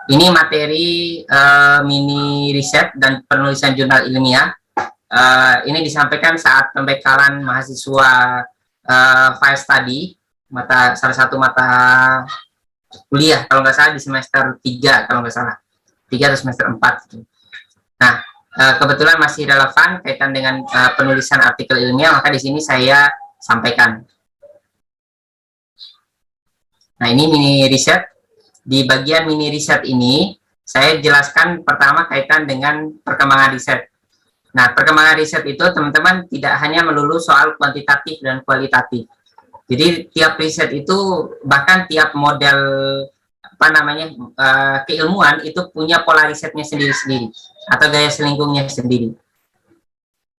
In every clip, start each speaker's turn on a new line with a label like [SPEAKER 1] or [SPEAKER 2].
[SPEAKER 1] Ini materi mini riset dan penulisan jurnal ilmiah. Ini disampaikan saat pembekalan mahasiswa file study, salah satu mata kuliah kalau nggak salah di semester 3, kalau nggak salah 3 atau semester 4 gitu. Nah, kebetulan masih relevan kaitan dengan penulisan artikel ilmiah, maka di sini saya sampaikan. Nah, ini mini riset. Di bagian mini riset ini, saya jelaskan pertama kaitan dengan perkembangan riset. Nah, perkembangan riset itu teman-teman tidak hanya melulu soal kuantitatif dan kualitatif. Jadi tiap riset itu, bahkan tiap model keilmuan itu punya pola risetnya sendiri-sendiri atau gaya selingkungnya sendiri.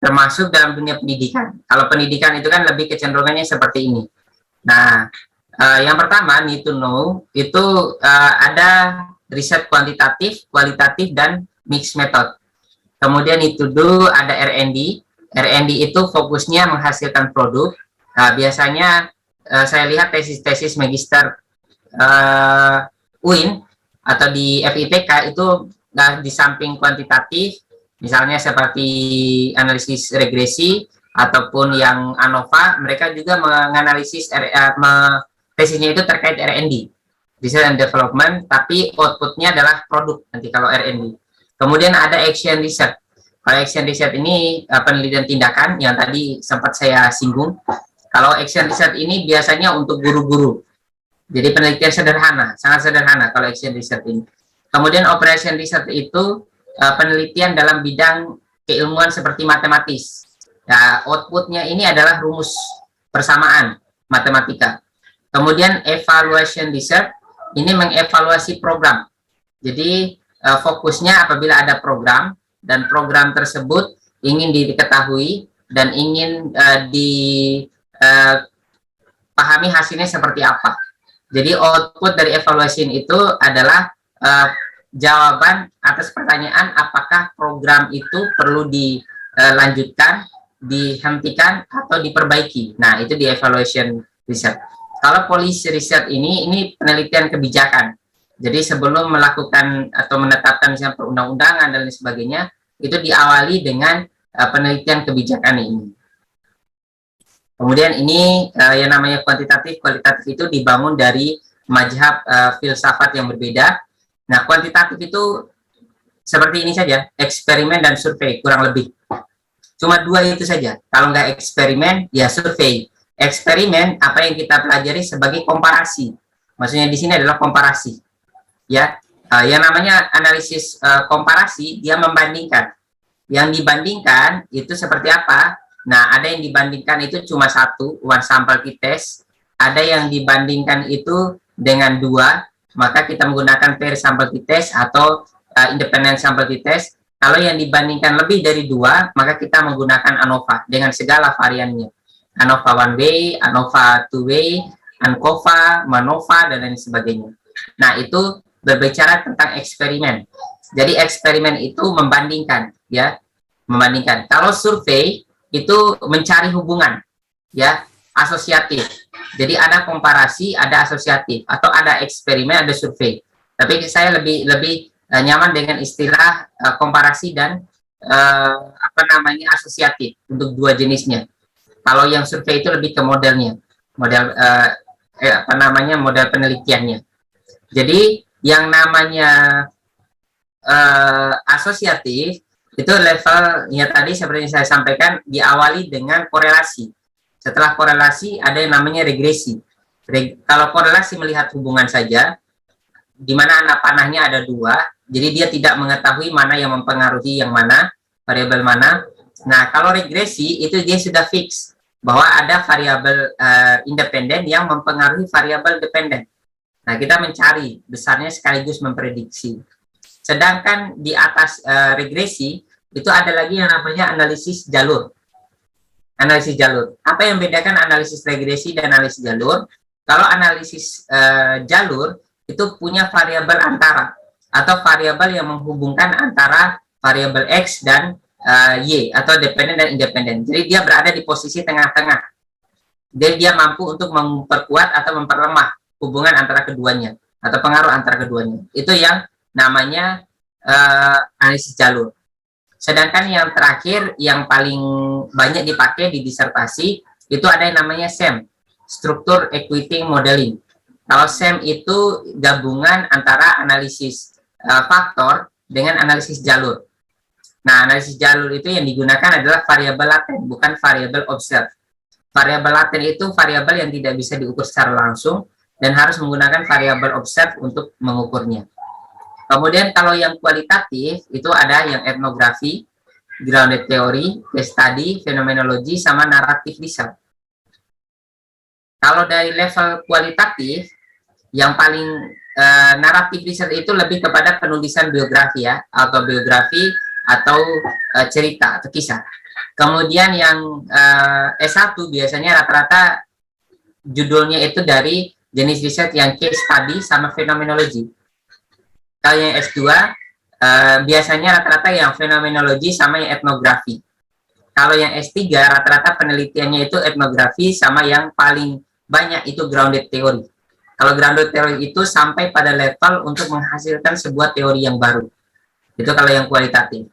[SPEAKER 1] Termasuk dalam dunia pendidikan. Kalau pendidikan itu kan lebih kecenderungannya seperti ini. Nah, yang pertama, need to know, itu ada riset kuantitatif, kualitatif, dan mixed method. Kemudian need to do, ada R&D. R&D itu fokusnya menghasilkan produk. Biasanya saya lihat tesis-tesis magister UIN atau di FIPK itu di samping kuantitatif, misalnya seperti analisis regresi, ataupun yang ANOVA, mereka juga menganalisis tesisnya itu terkait R&D, Research and Development, tapi outputnya adalah produk nanti kalau R&D. Kemudian ada Action Research. Kalau Action Research ini penelitian tindakan yang tadi sempat saya singgung. Kalau Action Research ini biasanya untuk guru-guru. Jadi penelitian sederhana, sangat sederhana kalau Action Research ini. Kemudian Operation Research itu penelitian dalam bidang keilmuan seperti matematis. Nah, outputnya ini adalah rumus persamaan matematika. Kemudian evaluation research, ini mengevaluasi program. Jadi fokusnya apabila ada program, dan program tersebut ingin diketahui, dan ingin dipahami hasilnya seperti apa. Jadi output dari evaluation itu adalah jawaban atas pertanyaan apakah program itu perlu dilanjutkan, dihentikan, atau diperbaiki. Nah, itu di evaluation research. Kalau policy research ini penelitian kebijakan. Jadi sebelum melakukan atau menetapkan misalnya perundang-undangan dan lain sebagainya, itu diawali dengan penelitian kebijakan ini. Kemudian ini yang namanya kuantitatif, kualitatif itu dibangun dari mazhab filsafat yang berbeda. Nah, kuantitatif itu seperti ini saja, eksperimen dan survei, kurang lebih. Cuma dua itu saja. Kalau nggak eksperimen, ya survei. Eksperimen apa yang kita pelajari sebagai komparasi. Maksudnya di sini adalah komparasi. Ya, yang namanya analisis komparasi, dia membandingkan. Yang dibandingkan itu seperti apa? Nah, ada yang dibandingkan itu cuma satu, one sample test. Ada yang dibandingkan itu dengan dua, maka kita menggunakan pair sample test atau independent sample test. Kalau yang dibandingkan lebih dari dua, maka kita menggunakan ANOVA dengan segala variannya. ANOVA one way, ANOVA two way, ANCOVA, MANOVA, dan lain sebagainya. Nah, itu berbicara tentang eksperimen. Jadi eksperimen itu membandingkan, ya, membandingkan. Kalau survei itu mencari hubungan, ya, asosiatif. Jadi ada komparasi, ada asosiatif, atau ada eksperimen, ada survei. Tapi saya lebih nyaman dengan istilah komparasi dan asosiatif untuk dua jenisnya. Kalau yang survei itu lebih ke modelnya, model model penelitiannya. Jadi yang namanya asosiatif itu levelnya tadi seperti yang saya sampaikan diawali dengan korelasi. Setelah korelasi ada yang namanya regresi. Kalau korelasi melihat hubungan saja, di mana anak panahnya ada dua, jadi dia tidak mengetahui mana yang mempengaruhi yang mana, variabel mana. Nah, kalau regresi itu dia sudah fix bahwa ada variabel independen yang mempengaruhi variabel dependen. Nah, kita mencari besarnya sekaligus memprediksi. Sedangkan di atas regresi, itu ada lagi yang namanya analisis jalur. Analisis jalur. Apa yang membedakan analisis regresi dan analisis jalur? Kalau analisis jalur, itu punya variabel antara, atau variabel yang menghubungkan antara variabel X dan Y, atau dependen dan independen. Jadi dia berada di posisi tengah-tengah. Dia mampu untuk memperkuat atau memperlemah hubungan antara keduanya, atau pengaruh antara keduanya. Itu yang namanya analisis jalur. Sedangkan yang terakhir yang paling banyak dipakai di disertasi itu ada yang namanya SEM, Struktur Equity Modeling. Kalau SEM itu gabungan antara analisis faktor dengan analisis jalur. Nah, analisis jalur itu yang digunakan adalah variabel laten, bukan variabel observe. Variabel laten itu variabel yang tidak bisa diukur secara langsung dan harus menggunakan variabel observe untuk mengukurnya. Kemudian kalau yang kualitatif itu ada yang etnografi, grounded theory, case study, fenomenologi, sama naratif research. Kalau dari level kualitatif, yang paling naratif research itu lebih kepada penulisan biografi ya, autobiografi atau cerita atau kisah. Kemudian yang S1 biasanya rata-rata judulnya itu dari jenis riset yang case study sama fenomenologi. Kalau yang S2 biasanya rata-rata yang fenomenologi sama yang etnografi. Kalau yang S3 rata-rata penelitiannya itu etnografi sama yang paling banyak itu grounded theory. Kalau grounded theory itu sampai pada level untuk menghasilkan sebuah teori yang baru. Itu kalau yang kualitatif.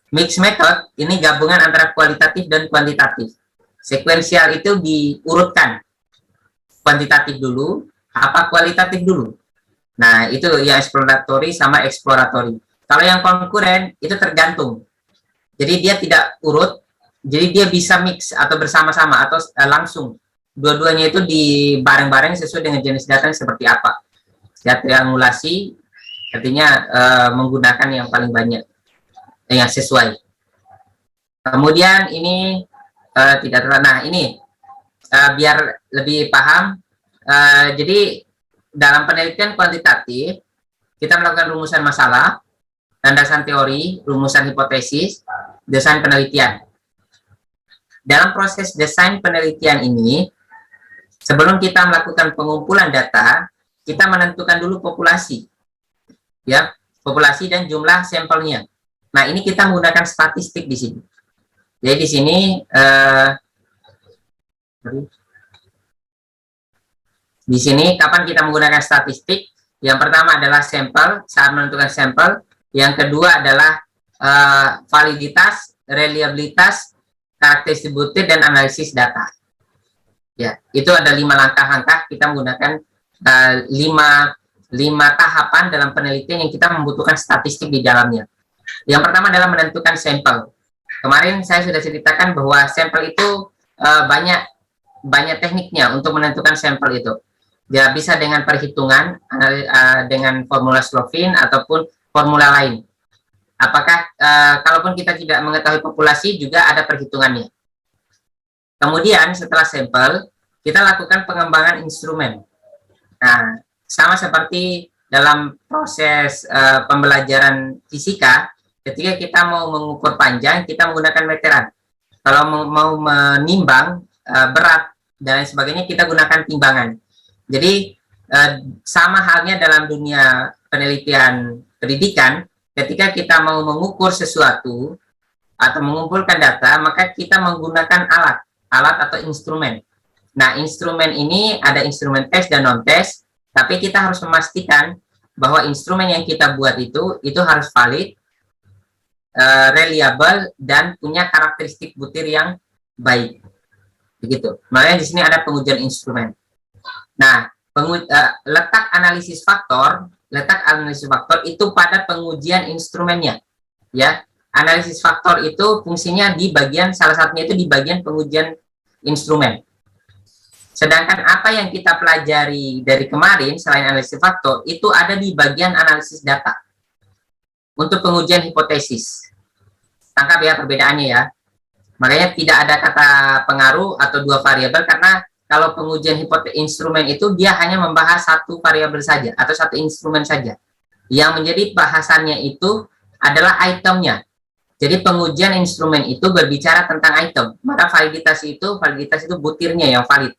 [SPEAKER 1] Mixed method ini gabungan antara kualitatif dan kuantitatif. Sekuensial itu diurutkan. Kuantitatif dulu, apa kualitatif dulu. Nah, itu yang exploratory sama exploratory. Kalau yang konkuren, itu tergantung. Jadi dia tidak urut, jadi dia bisa mix atau bersama-sama atau langsung. Dua-duanya itu dibareng-bareng sesuai dengan jenis data seperti apa. Ya, triangulasi, artinya menggunakan yang paling banyak, yang sesuai. Kemudian ini tidak terlalu, nah ini biar lebih paham, jadi dalam penelitian kuantitatif, kita melakukan rumusan masalah, landasan teori, rumusan hipotesis, desain penelitian. Dalam proses desain penelitian ini, sebelum kita melakukan pengumpulan data, kita menentukan dulu populasi, ya, populasi dan jumlah sampelnya. Nah, ini kita menggunakan statistik di sini. Jadi di sini kapan kita menggunakan statistik? Yang pertama adalah sampel, saat menentukan sampel. Yang kedua adalah validitas, reliabilitas, karakteristik distributed, dan analisis data. Ya, itu ada 5 langkah-langkah kita menggunakan 5 tahapan dalam penelitian yang kita membutuhkan statistik di dalamnya. Yang pertama adalah menentukan sampel. Kemarin saya sudah ceritakan bahwa sampel itu banyak tekniknya untuk menentukan sampel itu. Ya, bisa dengan perhitungan, dengan formula Slovin ataupun formula lain. Apakah kalaupun kita tidak mengetahui populasi juga ada perhitungannya. Kemudian setelah sampel, kita lakukan pengembangan instrumen. Nah, sama seperti dalam proses pembelajaran fisika, ketika kita mau mengukur panjang, kita menggunakan meteran. Kalau mau menimbang berat dan lain sebagainya, kita gunakan timbangan. Jadi sama halnya dalam dunia penelitian pendidikan, ketika kita mau mengukur sesuatu atau mengumpulkan data, maka kita menggunakan alat atau instrumen. Nah, instrumen ini ada instrumen tes dan non-tes, tapi kita harus memastikan bahwa instrumen yang kita buat itu harus valid, reliable, dan punya karakteristik butir yang baik. Begitu. Makanya di sini ada pengujian instrumen. Nah, letak analisis faktor itu pada pengujian instrumennya. Ya, analisis faktor itu fungsinya di bagian, salah satunya itu di bagian pengujian instrumen. Sedangkan apa yang kita pelajari dari kemarin selain analisis faktor itu ada di bagian analisis data untuk pengujian hipotesis. Tangkap ya perbedaannya ya. Makanya tidak ada kata pengaruh atau dua variabel, karena kalau pengujian instrumen itu dia hanya membahas satu variabel saja atau satu instrumen saja. Yang menjadi bahasannya itu adalah itemnya. Jadi pengujian instrumen itu berbicara tentang item. Maka validitas itu butirnya yang valid.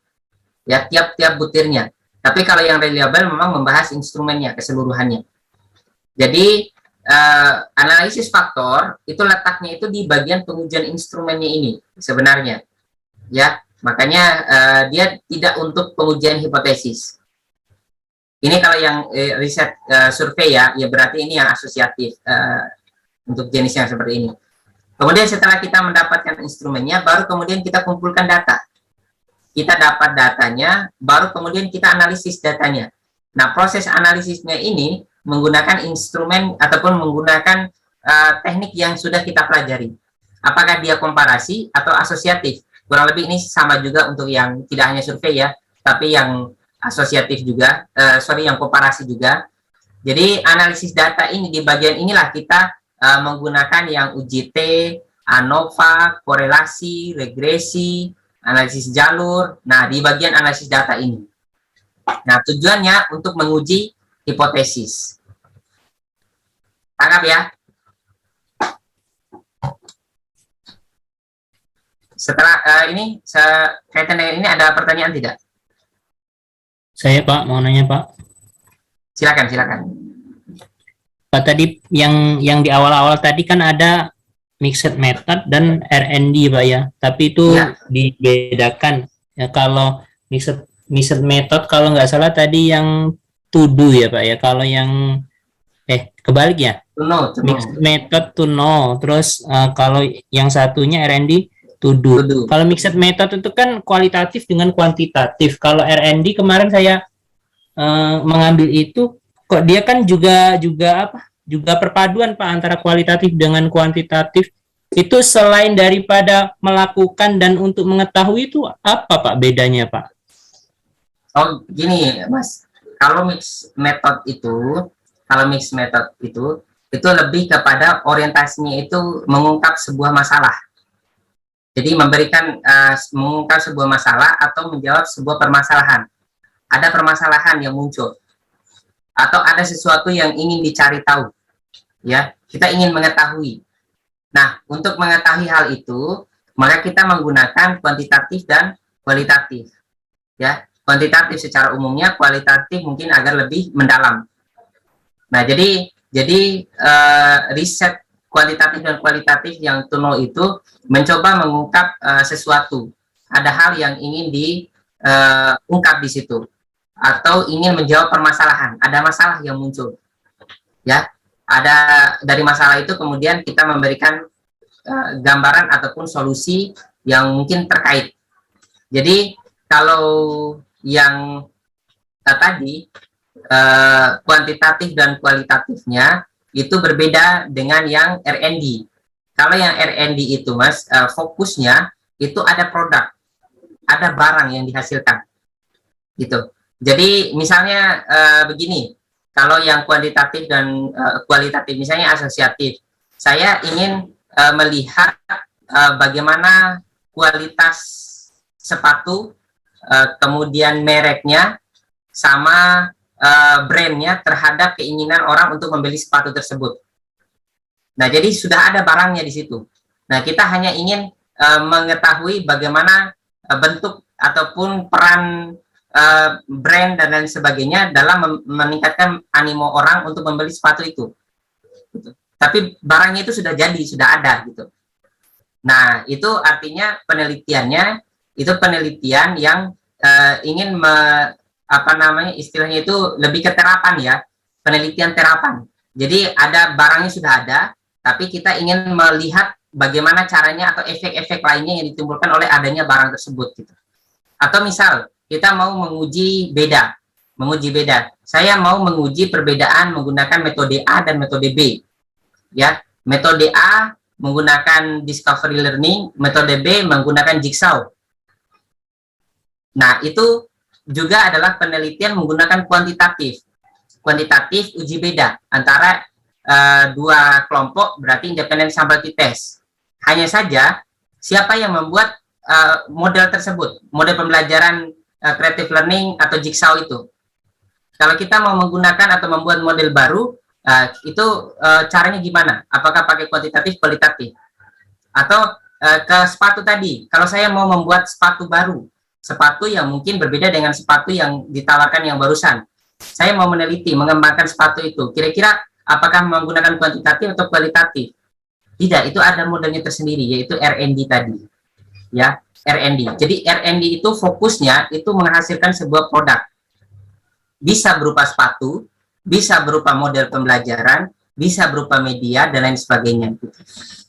[SPEAKER 1] Ya, tiap-tiap butirnya. Tapi kalau yang reliable memang membahas instrumennya keseluruhannya. Jadi analisis faktor itu letaknya itu di bagian pengujian instrumennya ini sebenarnya. Ya, makanya dia tidak untuk pengujian hipotesis. Ini kalau yang riset survei ya berarti ini yang asosiatif untuk jenis yang seperti ini. Kemudian setelah kita mendapatkan instrumennya, baru kemudian kita kumpulkan data. Kita dapat datanya, baru kemudian kita analisis datanya. Nah, proses analisisnya ini menggunakan instrumen ataupun menggunakan teknik yang sudah kita pelajari. Apakah dia komparasi atau asosiatif? Kurang lebih ini sama juga untuk yang tidak hanya survei ya, tapi yang asosiatif juga, yang komparasi juga. Jadi analisis data ini di bagian inilah kita menggunakan yang UJT, ANOVA, korelasi, regresi, analisis jalur. Nah, di bagian analisis data ini. Nah, tujuannya untuk menguji hipotesis. Tangkap ya. Setelah ini kaitan dengan ini ada pertanyaan tidak?
[SPEAKER 2] Saya Pak mau nanya Pak.
[SPEAKER 1] Silakan.
[SPEAKER 2] Pak tadi yang di awal-awal tadi kan ada mixed method dan R&D Pak ya. Tapi itu ya, dibedakan. Ya kalau mixed method kalau nggak salah tadi yang to do ya Pak ya. Kalau yang kebalik ya.
[SPEAKER 1] To know.
[SPEAKER 2] Mixed method to know. Terus kalau yang satunya R&D to do. Kalau mixed method itu kan kualitatif dengan kuantitatif. Kalau R&D kemarin saya mengambil itu kok dia kan juga perpaduan Pak antara kualitatif dengan kuantitatif. Itu selain daripada melakukan dan untuk mengetahui itu apa Pak bedanya Pak?
[SPEAKER 1] Oh gini Mas, kalau mixed method itu lebih kepada orientasinya itu mengungkap sebuah masalah. Jadi mengungkap sebuah masalah atau menjawab sebuah permasalahan. Ada permasalahan yang muncul atau ada sesuatu yang ingin dicari tahu, ya kita ingin mengetahui. Nah, untuk mengetahui hal itu, maka kita menggunakan kuantitatif dan kualitatif, ya kuantitatif secara umumnya, kualitatif mungkin agar lebih mendalam. Nah, jadi riset kuantitatif dan kualitatif yang to know itu mencoba mengungkap sesuatu, ada hal yang ingin diungkap di situ. Atau ingin menjawab permasalahan, ada masalah yang muncul, ya, ada dari masalah itu kemudian kita memberikan gambaran ataupun solusi yang mungkin terkait. Jadi kalau yang tadi kuantitatif dan kualitatifnya itu berbeda dengan yang R&D. Kalau yang R&D itu Mas, fokusnya itu ada produk, ada barang yang dihasilkan, gitu. Jadi misalnya begini, kalau yang kuantitatif dan kualitatif, misalnya asosiatif, saya ingin melihat bagaimana kualitas sepatu, kemudian mereknya, sama brandnya terhadap keinginan orang untuk membeli sepatu tersebut. Nah, jadi sudah ada barangnya di situ. Nah, kita hanya ingin mengetahui bagaimana bentuk ataupun peran brand dan lain sebagainya dalam meningkatkan animo orang untuk membeli sepatu itu. Gitu. Tapi barangnya itu sudah jadi, sudah ada gitu. Nah, itu artinya penelitiannya itu penelitian yang ingin istilahnya itu lebih ke terapan ya, penelitian terapan. Jadi ada barangnya sudah ada, tapi kita ingin melihat bagaimana caranya atau efek-efek lainnya yang ditimbulkan oleh adanya barang tersebut gitu. Atau misal kita mau menguji beda. Saya mau menguji perbedaan menggunakan metode A dan metode B. Ya, metode A menggunakan discovery learning, metode B menggunakan jigsaw. Nah, itu juga adalah penelitian menggunakan kuantitatif. Kuantitatif uji beda antara dua kelompok, berarti independent sample test. Hanya saja siapa yang membuat model tersebut, model pembelajaran creative learning atau jigsaw itu. Kalau kita mau menggunakan atau membuat model baru, itu caranya gimana? Apakah pakai kuantitatif, kualitatif? Atau ke sepatu tadi, kalau saya mau membuat sepatu baru, sepatu yang mungkin berbeda dengan sepatu yang ditawarkan yang barusan, saya mau meneliti, mengembangkan sepatu itu, kira-kira apakah menggunakan kuantitatif atau kualitatif? Tidak, itu ada modelnya tersendiri, yaitu R&D tadi. Ya, R&D. Jadi R&D itu fokusnya itu menghasilkan sebuah produk. bisa berupa sepatu, bisa berupa model pembelajaran, bisa berupa media, dan lain sebagainya.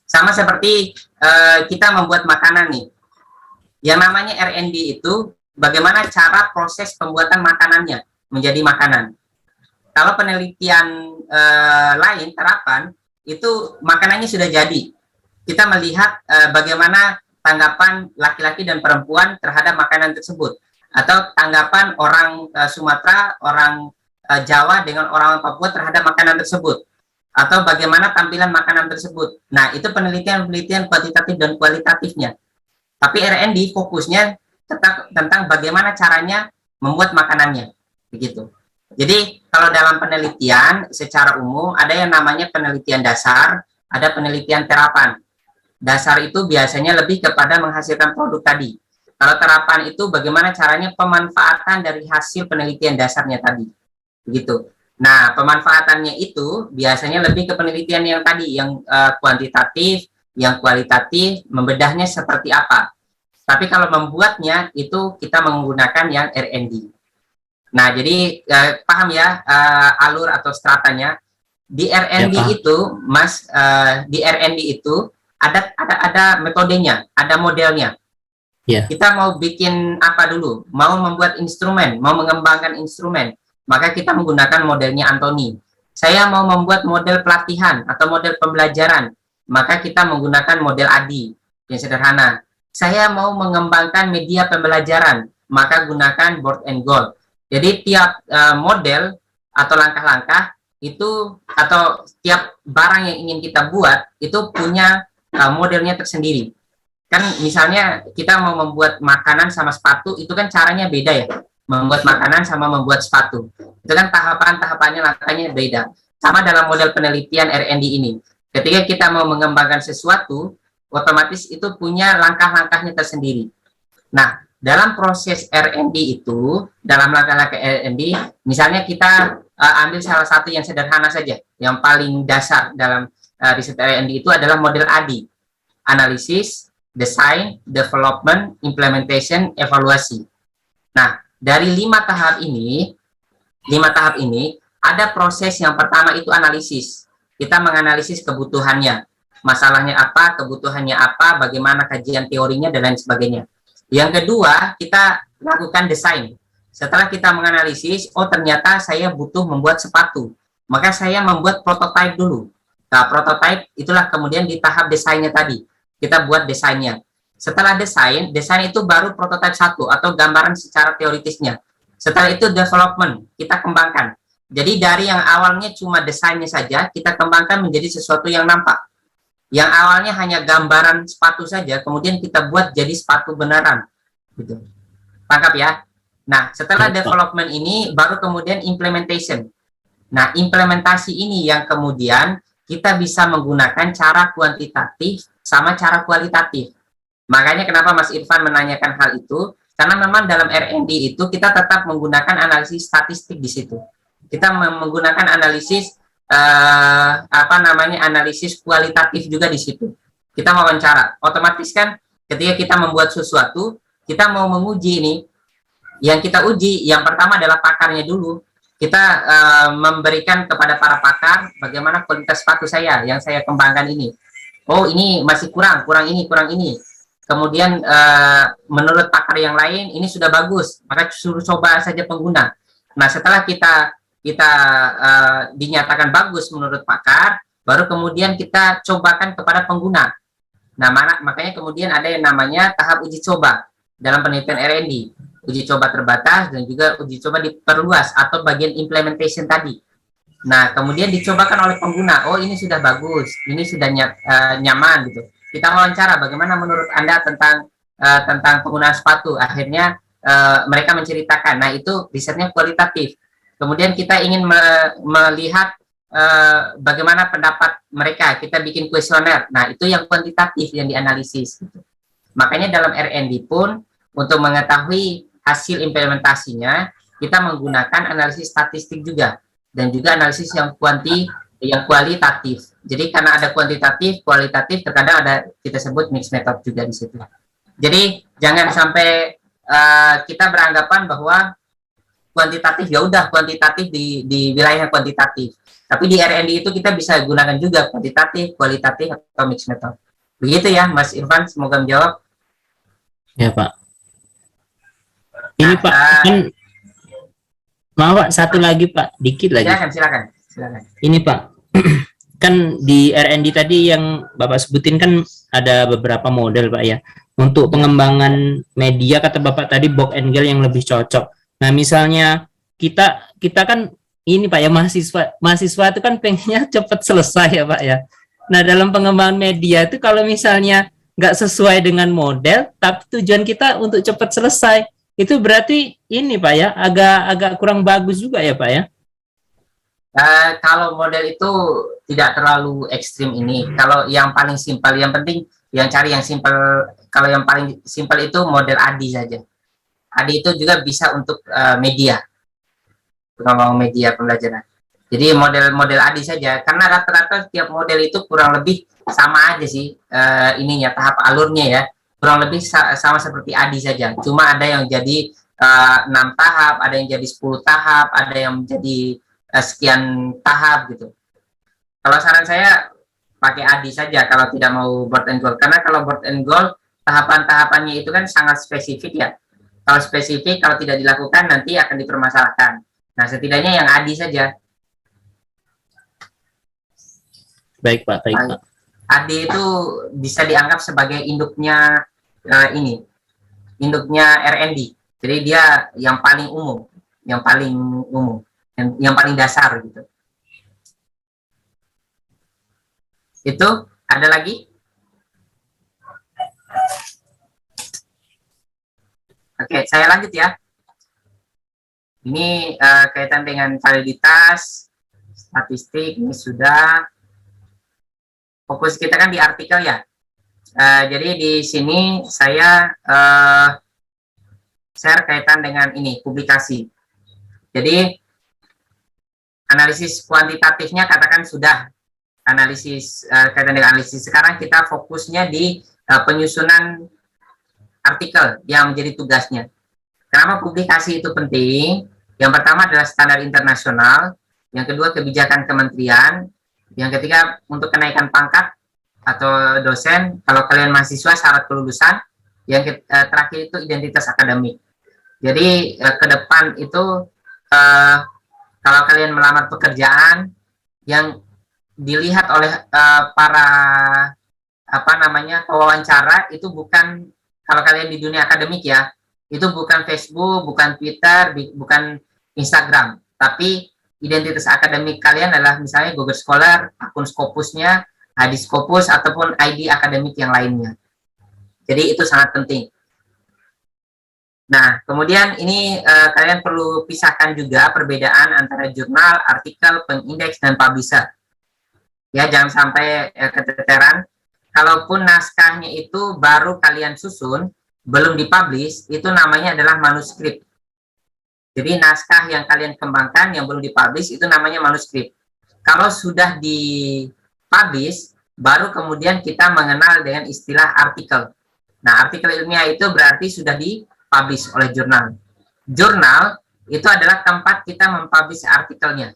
[SPEAKER 1] Sama seperti kita membuat makanan nih. Yang namanya R&D itu bagaimana cara proses pembuatan makanannya menjadi makanan. Kalau penelitian lain, terapan, itu makanannya sudah jadi. Kita melihat bagaimana tanggapan laki-laki dan perempuan terhadap makanan tersebut. Atau tanggapan orang Sumatera, orang Jawa dengan orang Papua terhadap makanan tersebut. Atau bagaimana tampilan makanan tersebut. Nah, itu penelitian-penelitian kuantitatif dan kualitatifnya. Tapi R&D fokusnya tentang bagaimana caranya membuat makanannya. Begitu. Jadi, kalau dalam penelitian secara umum, ada yang namanya penelitian dasar, ada penelitian terapan. Dasar itu biasanya lebih kepada menghasilkan produk tadi. Kalau terapan itu bagaimana caranya pemanfaatan dari hasil penelitian dasarnya tadi. Begitu. Nah, pemanfaatannya itu biasanya lebih ke penelitian yang tadi, yang kuantitatif, yang kualitatif, membedahnya seperti apa. Tapi kalau membuatnya itu kita menggunakan yang R&D. Nah, jadi paham ya alur atau stratanya. Di R&D
[SPEAKER 2] Ya,
[SPEAKER 1] itu, Mas, di R&D itu ada metodenya, ada modelnya.
[SPEAKER 2] Ya.
[SPEAKER 1] Kita mau bikin apa dulu? Mau membuat instrumen, mau mengembangkan instrumen, maka kita menggunakan modelnya Anthony. Saya mau membuat model pelatihan atau model pembelajaran, maka kita menggunakan model ADI yang sederhana. Saya mau mengembangkan media pembelajaran, maka gunakan board and goal. Jadi tiap model atau langkah-langkah itu atau tiap barang yang ingin kita buat itu punya modelnya tersendiri. Kan misalnya kita mau membuat makanan sama sepatu, itu kan caranya beda ya. Membuat makanan sama membuat sepatu. Itu kan tahapan-tahapannya, langkahnya beda. Sama dalam model penelitian R&D ini. Ketika kita mau mengembangkan sesuatu, otomatis itu punya langkah-langkahnya tersendiri. Nah, dalam proses R&D itu, dalam langkah-langkah R&D, misalnya kita ambil salah satu yang sederhana saja, yang paling dasar dalam riset R&D itu adalah model ADI. Analisis, Design, Development, Implementation, Evaluasi. Nah, dari 5 tahap ini ada proses yang pertama itu analisis. Kita menganalisis kebutuhannya, masalahnya apa, kebutuhannya apa, bagaimana kajian teorinya, dan lain sebagainya. Yang kedua, kita lakukan desain. Setelah kita menganalisis, oh ternyata saya butuh membuat sepatu, maka saya membuat prototipe dulu. Nah, prototipe itulah kemudian di tahap desainnya tadi. Kita buat desainnya. Setelah desain itu baru prototipe 1 atau gambaran secara teoritisnya. Setelah itu development, kita kembangkan. Jadi dari yang awalnya cuma desainnya saja, kita kembangkan menjadi sesuatu yang nampak. Yang awalnya hanya gambaran sepatu saja, kemudian kita buat jadi sepatu beneran. Gitu. Tangkap ya? Nah, setelah development ini, baru kemudian implementation. Nah, implementasi ini yang kemudian kita bisa menggunakan cara kuantitatif sama cara kualitatif. Makanya kenapa Mas Irfan menanyakan hal itu, karena memang dalam R&D itu kita tetap menggunakan analisis statistik di situ. Kita menggunakan analisis analisis kualitatif juga di situ. Kita wawancara. Otomatis kan ketika kita membuat sesuatu, kita mau menguji ini. Yang kita uji yang pertama adalah pakarnya dulu. Kita memberikan kepada para pakar bagaimana kualitas sepatu saya yang saya kembangkan ini. Oh, ini masih kurang ini. Kemudian menurut pakar yang lain ini sudah bagus, maka suruh coba saja pengguna. Nah, setelah kita dinyatakan bagus menurut pakar, baru kemudian kita cobakan kepada pengguna. Nah, makanya kemudian ada yang namanya tahap uji coba dalam penelitian R&D. Uji coba terbatas dan juga uji coba diperluas atau bagian implementation tadi. Nah, kemudian dicobakan oleh pengguna. Oh, ini sudah bagus, ini sudah nyaman gitu. Kita wawancara bagaimana menurut Anda tentang penggunaan sepatu. Akhirnya mereka menceritakan. Nah, itu risetnya kualitatif. Kemudian kita ingin melihat bagaimana pendapat mereka. Kita bikin kuesioner. Nah, itu yang kuantitatif yang dianalisis. Gitu. Makanya dalam R&D pun untuk mengetahui hasil implementasinya, kita menggunakan analisis statistik juga. Dan juga analisis yang kualitatif. Jadi karena ada kuantitatif, kualitatif, terkadang ada kita sebut mixed method juga di situ. Jadi jangan sampai kita beranggapan bahwa kuantitatif, ya udah kuantitatif di wilayah kuantitatif. Tapi di R&D itu kita bisa gunakan juga kuantitatif, kualitatif, atau mixed method. Begitu ya, Mas Irfan, semoga menjawab.
[SPEAKER 2] Ya, Pak. Ini Pak, kan maaf Pak, satu lagi Pak, dikit lagi.
[SPEAKER 1] Silakan.
[SPEAKER 2] Ini Pak, kan di R&D tadi yang Bapak sebutin kan ada beberapa model Pak ya. Untuk pengembangan media kata Bapak tadi Bock and Gale yang lebih cocok. Nah misalnya kita kan ini Pak ya, mahasiswa itu kan pengennya cepat selesai ya Pak ya. Nah dalam pengembangan media itu kalau misalnya nggak sesuai dengan model, tapi tujuan kita untuk cepat selesai, itu berarti ini Pak ya, agak kurang bagus juga ya Pak ya.
[SPEAKER 1] Kalau model itu tidak terlalu ekstrim ini. Kalau yang paling simpel, yang penting yang cari yang simpel. Kalau yang paling simpel itu model ADI saja. ADI itu juga bisa untuk media, pengembangan media pembelajaran. Jadi model-model ADI saja, karena rata-rata tiap model itu kurang lebih sama aja sih ininya, tahap alurnya ya, kurang lebih sama seperti ADI saja. Cuma ada yang jadi 6 tahap, ada yang jadi 10 tahap, ada yang menjadi sekian tahap gitu. Kalau saran saya pakai ADI saja kalau tidak mau board and goal, karena kalau board and goal tahapan-tahapannya itu kan sangat spesifik ya. Kalau spesifik, kalau tidak dilakukan nanti akan dipermasalahkan. Nah setidaknya yang ADI saja.
[SPEAKER 2] Baik Pak, baik Pak.
[SPEAKER 1] ADI itu bisa dianggap sebagai induknya induknya R&D. Jadi dia yang paling umum, yang paling dasar gitu. Itu ada lagi? Oke, saya lanjut ya. Ini kaitan dengan validitas, statistik, ini sudah. Fokus kita kan di artikel ya. Jadi di sini saya share kaitan dengan ini, publikasi. Jadi analisis kuantitatifnya katakan sudah. Analisis kaitan dengan analisis. Sekarang kita fokusnya di penyusunan artikel yang menjadi tugasnya. Kenapa publikasi itu penting? Yang pertama adalah standar internasional, yang kedua kebijakan kementerian, yang ketiga untuk kenaikan pangkat atau dosen, kalau kalian mahasiswa syarat kelulusan, yang terakhir itu identitas akademik. Jadi ke depan itu kalau kalian melamar pekerjaan, yang dilihat oleh para pewawancara itu bukan, kalau kalian di dunia akademik ya, itu bukan Facebook, bukan Twitter, bukan Instagram, tapi identitas akademik kalian adalah misalnya Google Scholar, akun Scopusnya, ID Scopus, ataupun ID akademik yang lainnya. Jadi itu sangat penting. Nah, kemudian ini kalian perlu pisahkan juga perbedaan antara jurnal, artikel, pengindeks, dan publisher. Ya, jangan sampai keteteran. Kalaupun naskahnya itu baru kalian susun, belum dipublish, itu namanya adalah manuskrip. Jadi naskah yang kalian kembangkan yang belum dipublish itu namanya manuskrip. Kalau sudah dipublish, baru kemudian kita mengenal dengan istilah artikel. Nah, artikel ilmiah itu berarti sudah dipublish oleh jurnal. Jurnal itu adalah tempat kita mempublish artikelnya.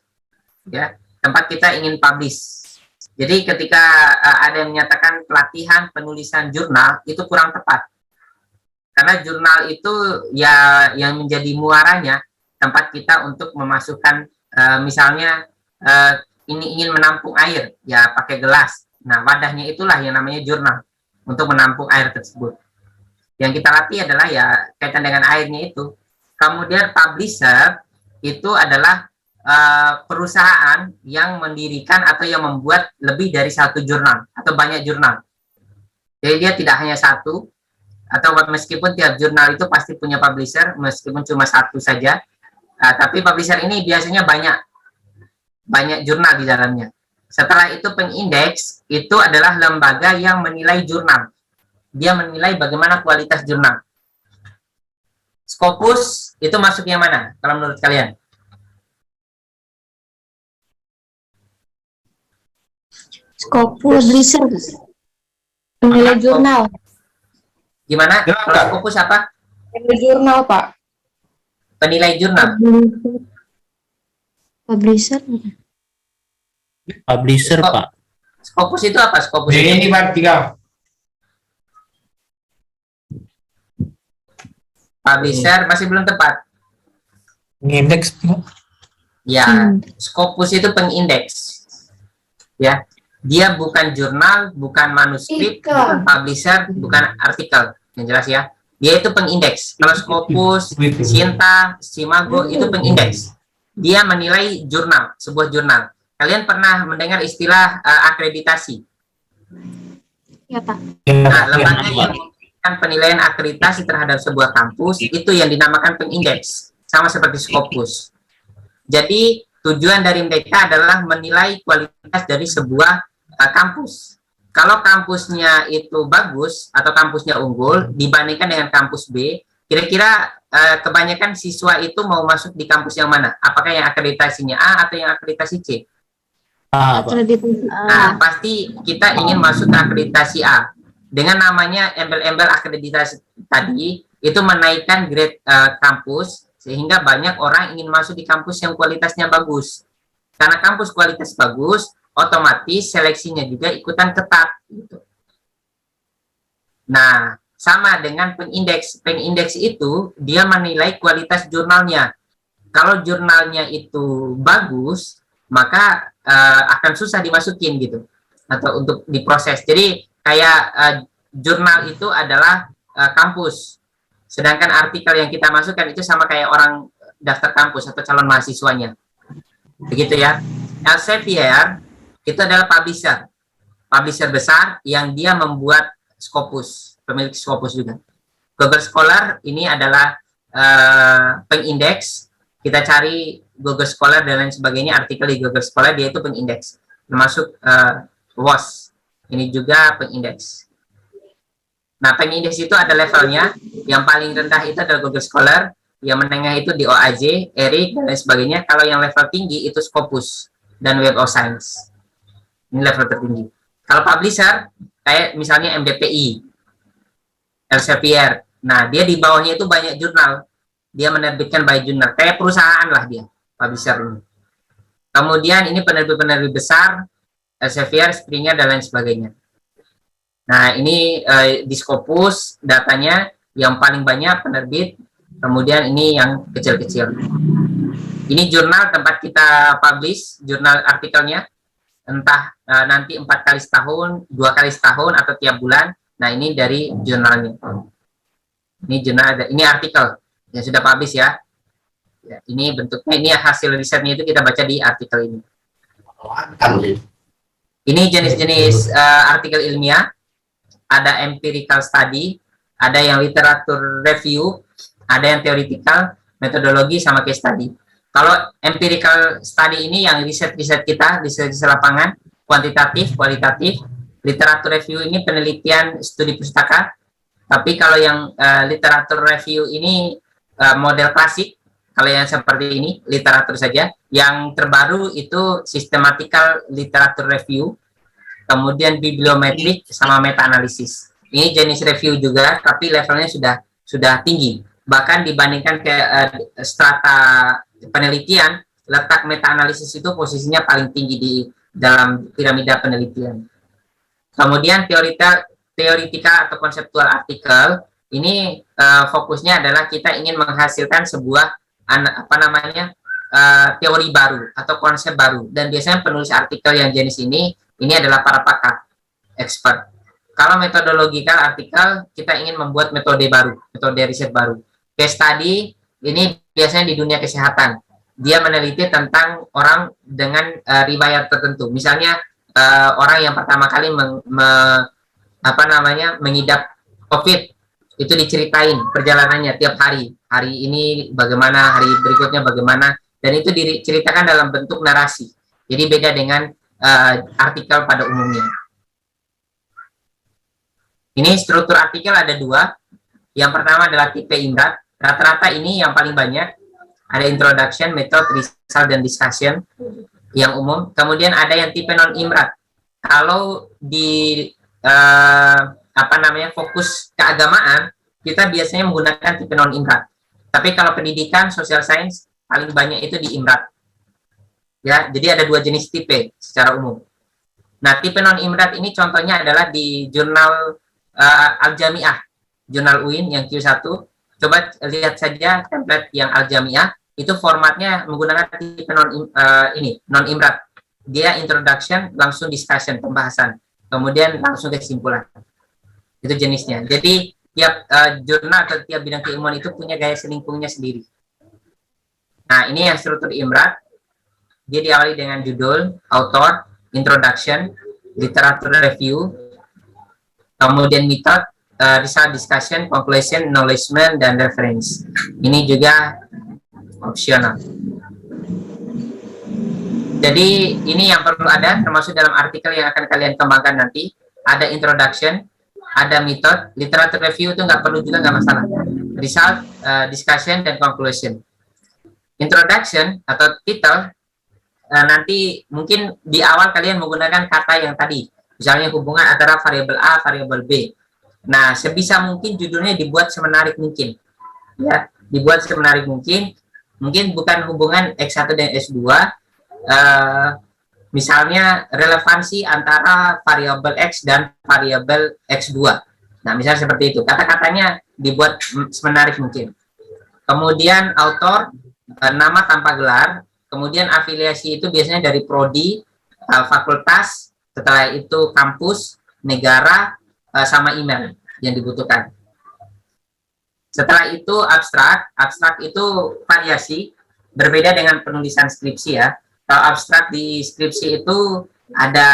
[SPEAKER 1] Ya, tempat kita ingin publish. Jadi ketika ada yang menyatakan pelatihan penulisan jurnal, itu kurang tepat. Karena jurnal itu ya yang menjadi muaranya, tempat kita untuk memasukkan misalnya ini ingin menampung air, ya pakai gelas. Nah, wadahnya itulah yang namanya jurnal untuk menampung air tersebut. Yang kita latih adalah ya kaitan dengan airnya itu. Kemudian publisher itu adalah perusahaan yang mendirikan atau yang membuat lebih dari satu jurnal atau banyak jurnal. Jadi dia tidak hanya satu, atau meskipun tiap jurnal itu pasti punya publisher, meskipun cuma satu saja, tapi publisher ini biasanya banyak jurnal di dalamnya. Setelah itu pengindeks itu adalah lembaga yang menilai jurnal. Dia menilai bagaimana kualitas jurnal. Scopus itu masuk yang mana kalau menurut kalian?
[SPEAKER 3] Scopus publisher, penilai jurnal.
[SPEAKER 1] Gimana? Kalau Scopus apa?
[SPEAKER 3] Penilai jurnal, Pak.
[SPEAKER 1] penilai jurnal.
[SPEAKER 3] Publisher.
[SPEAKER 2] Publisher, Pak.
[SPEAKER 1] Scopus itu apa? Scopus itu
[SPEAKER 4] Ini Pak 3.
[SPEAKER 1] publisher masih belum tepat.
[SPEAKER 4] Indeks.
[SPEAKER 1] Ya, Scopus itu pengindeks. Ya, dia bukan jurnal, bukan manuskrip, bukan publisher, bukan artikel. Yang jelas ya. Dia itu pengindeks. Kalau Scopus, Sinta, Simago itu pengindeks. Dia menilai jurnal, sebuah jurnal. Kalian pernah mendengar istilah akreditasi?
[SPEAKER 3] Ya, Pak.
[SPEAKER 1] Nah, lembaga yang memberikan penilaian akreditasi terhadap sebuah kampus itu yang dinamakan pengindeks, sama seperti Scopus. Jadi tujuan dari mereka adalah menilai kualitas dari sebuah kampus. Kalau kampusnya itu bagus atau kampusnya unggul dibandingkan dengan kampus B, kira-kira kebanyakan siswa itu mau masuk di kampus yang mana? Apakah yang akreditasinya A atau yang akreditasi C? Nah, pasti kita ingin masuk ke akreditasi A. Dengan namanya embel-embel akreditasi tadi, itu menaikkan grade kampus, sehingga banyak orang ingin masuk di kampus yang kualitasnya bagus. Karena kampus kualitas bagus, otomatis seleksinya juga ikutan ketat. Gitu. Nah, sama dengan pengindeks. Pengindeks itu, dia menilai kualitas jurnalnya. Kalau jurnalnya itu bagus, maka akan susah dimasukin gitu atau untuk diproses. Jadi kayak jurnal itu adalah kampus, sedangkan artikel yang kita masukkan itu sama kayak orang daftar kampus atau calon mahasiswanya, begitu ya. Elsevier itu adalah publisher besar yang dia membuat Scopus, pemilik Scopus juga. Google Scholar ini adalah pengindeks. Kita cari Google Scholar dan lain sebagainya, artikel di Google Scholar, dia itu pengindeks. Termasuk WOS, ini juga pengindeks. Nah, pengindeks itu ada levelnya. Yang paling rendah itu adalah Google Scholar, yang menengah itu di OAJ, ERIC, dan lain sebagainya. Kalau yang level tinggi itu Scopus dan Web of Science. Ini level tertinggi. Kalau publisher, kayak misalnya MDPI, Elsevier. Nah, dia di bawahnya itu banyak jurnal. Dia menerbitkan by jurnal, kayak perusahaan lah dia, publisher ini. Kemudian ini penerbit-penerbit besar, Elsevier, Springer, dan lain sebagainya. Nah, ini di Scopus, datanya yang paling banyak penerbit, kemudian ini yang kecil-kecil. Ini jurnal tempat kita publish, jurnal artikelnya, entah nanti 4 kali setahun, 2 kali setahun, atau tiap bulan. Nah, ini dari jurnalnya. Ini jurnal, ini artikel yang sudah publish ya. Ya, ini bentuknya, ini hasil risetnya itu kita baca di artikel ini. Ini jenis-jenis artikel ilmiah, ada empirical study, ada yang literatur review, ada yang theoretical, metodologi, sama case study. Kalau empirical study ini yang riset-riset kita, riset lapangan, kuantitatif, kualitatif. Literatur review ini penelitian studi pustaka. Tapi kalau yang literatur review ini model klasik, kalau yang seperti ini, literatur saja. Yang terbaru itu systematical literature review, kemudian bibliometrik, sama meta-analisis. Ini jenis review juga, tapi levelnya sudah tinggi. Bahkan dibandingkan ke strata penelitian, letak meta-analisis itu posisinya paling tinggi di dalam piramida penelitian. Kemudian teoritika atau konseptual artikel, ini fokusnya adalah kita ingin menghasilkan sebuah teori baru atau konsep baru, dan biasanya penulis artikel yang jenis ini adalah para pakar, expert. Kalau metodologikal artikel, kita ingin membuat metode baru, metode riset baru. Case study ini biasanya di dunia kesehatan, dia meneliti tentang orang dengan riwayat tertentu, misalnya orang yang pertama kali mengidap COVID, itu diceritain perjalanannya tiap hari ini bagaimana, hari berikutnya bagaimana, dan itu diceritakan dalam bentuk narasi. Jadi beda dengan artikel pada umumnya. Ini struktur artikel ada 2. Yang pertama adalah tipe imrat. Rata-rata ini yang paling banyak. Ada introduction, method, result, dan discussion yang umum. Kemudian ada yang tipe non imrat. Kalau di fokus keagamaan, kita biasanya menggunakan tipe non imrat. Tapi kalau pendidikan, social science, paling banyak itu di IMRAT. Ya, jadi ada 2 jenis tipe secara umum. Nah, tipe non-IMRAT ini contohnya adalah di jurnal Al-Jami'ah, jurnal UIN yang Q1. Coba lihat saja template yang Al-Jami'ah, itu formatnya menggunakan tipe non-IMRAT. Dia introduction, langsung discussion, pembahasan. Kemudian langsung kesimpulan. Itu jenisnya. Jadi tiap jurnal atau tiap bidang keilmuan itu punya gaya selingkuhnya sendiri. Nah, ini yang struktur IMRAT. Dia diawali dengan judul, author, introduction, literature review, kemudian method, result discussion, conclusion, acknowledgement, dan reference. Ini juga opsional. Jadi ini yang perlu ada, termasuk dalam artikel yang akan kalian kembangkan nanti. Ada introduction, ada method, literature review itu nggak perlu juga, nggak masalah. Result, discussion, dan conclusion. Introduction atau title, nanti mungkin di awal kalian menggunakan kata yang tadi. Misalnya hubungan antara variabel A, variabel B. Nah, sebisa mungkin judulnya dibuat semenarik mungkin. Ya, dibuat semenarik mungkin. Mungkin bukan hubungan X1 dan S2, misalnya relevansi antara variabel X dan variabel X2. Nah, misalnya seperti itu. Kata-katanya dibuat semenarik mungkin. Kemudian author, nama tanpa gelar. Kemudian afiliasi itu biasanya dari prodi, fakultas, setelah itu kampus, negara, sama email yang dibutuhkan. Setelah itu abstrak. Abstrak itu variasi, berbeda dengan penulisan skripsi ya. Kalau abstrak di skripsi itu ada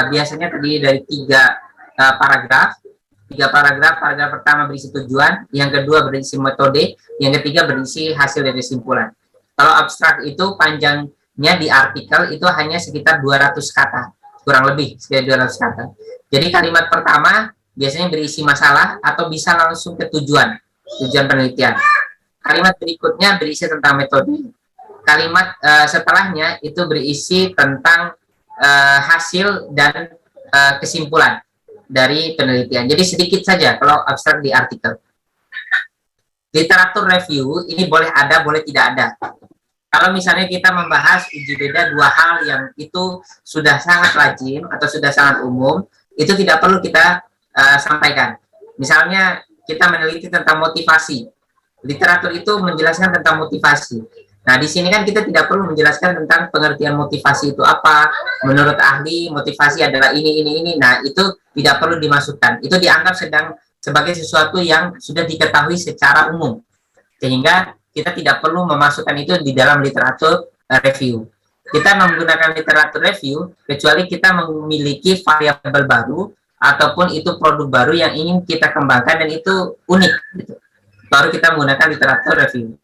[SPEAKER 1] biasanya terdiri dari 3 paragraf. 3 paragraf. Paragraf pertama berisi tujuan, yang kedua berisi metode, yang ketiga berisi hasil dari kesimpulan. Kalau abstrak itu panjangnya di artikel itu hanya sekitar 200 kata, kurang lebih sekitar 200 kata. Jadi kalimat pertama biasanya berisi masalah atau bisa langsung ke tujuan penelitian. Kalimat berikutnya berisi tentang metode. Kalimat setelahnya itu berisi tentang hasil dan kesimpulan dari penelitian. Jadi sedikit saja kalau abstrak di artikel. Literatur review ini boleh ada, boleh tidak ada. Kalau misalnya kita membahas uji beda 2 hal yang itu sudah sangat lazim atau sudah sangat umum, itu tidak perlu kita sampaikan. Misalnya kita meneliti tentang motivasi. Literatur itu menjelaskan tentang motivasi. Nah, di sini kan kita tidak perlu menjelaskan tentang pengertian motivasi itu apa. Menurut ahli, motivasi adalah ini. Nah, itu tidak perlu dimasukkan. Itu dianggap sebagai sesuatu yang sudah diketahui secara umum. Sehingga kita tidak perlu memasukkan itu di dalam literatur review. Kita menggunakan literatur review kecuali kita memiliki variabel baru ataupun itu produk baru yang ingin kita kembangkan dan itu unik. Gitu. Baru kita menggunakan literatur review.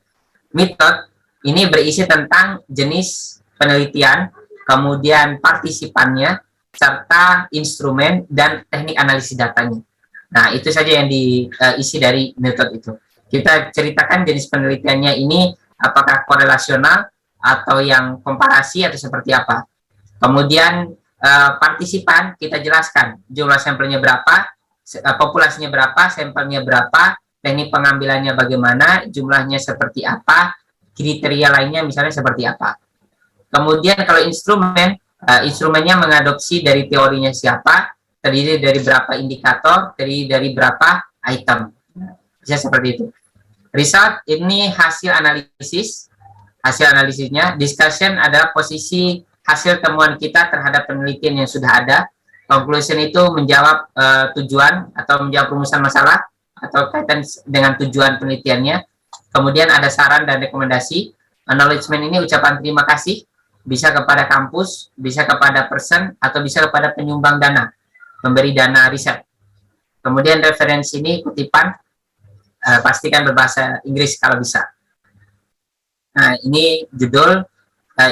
[SPEAKER 1] Method ini berisi tentang jenis penelitian, kemudian partisipannya, serta instrumen dan teknik analisis datanya. Nah, itu saja yang diisi dari method itu. Kita ceritakan jenis penelitiannya ini apakah korelasional atau yang komparasi atau seperti apa. Kemudian partisipan kita jelaskan jumlah sampelnya berapa, populasinya berapa, sampelnya berapa, teknik pengambilannya bagaimana, jumlahnya seperti apa, kriteria lainnya misalnya seperti apa. Kemudian kalau instrumen, instrumennya mengadopsi dari teorinya siapa, terdiri dari berapa indikator, terdiri dari berapa item. Bisa seperti itu. Result ini hasil analisisnya. Discussion adalah posisi hasil temuan kita terhadap penelitian yang sudah ada. Conclusion itu menjawab tujuan atau menjawab rumusan masalah atau kaitan dengan tujuan penelitiannya. Kemudian ada saran dan rekomendasi. Acknowledgement ini ucapan terima kasih, bisa kepada kampus, bisa kepada person, atau bisa kepada penyumbang dana, memberi dana riset. Kemudian referensi ini kutipan, pastikan berbahasa Inggris kalau bisa. Nah, ini judul,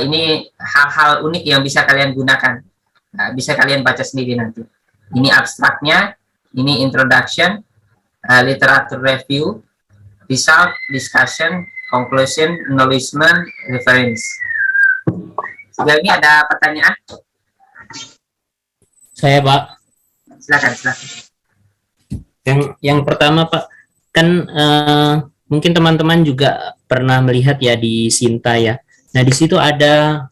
[SPEAKER 1] ini hal-hal unik yang bisa kalian gunakan. Bisa kalian baca sendiri nanti. Ini abstraknya, ini introduction, literature review, result, discussion, conclusion, acknowledgement, reference. Sejauh ini ada pertanyaan?
[SPEAKER 2] Saya, Pak.
[SPEAKER 1] Silakan.
[SPEAKER 2] Yang pertama, Pak, kan mungkin teman-teman juga pernah melihat ya di Sinta ya. Nah, di situ ada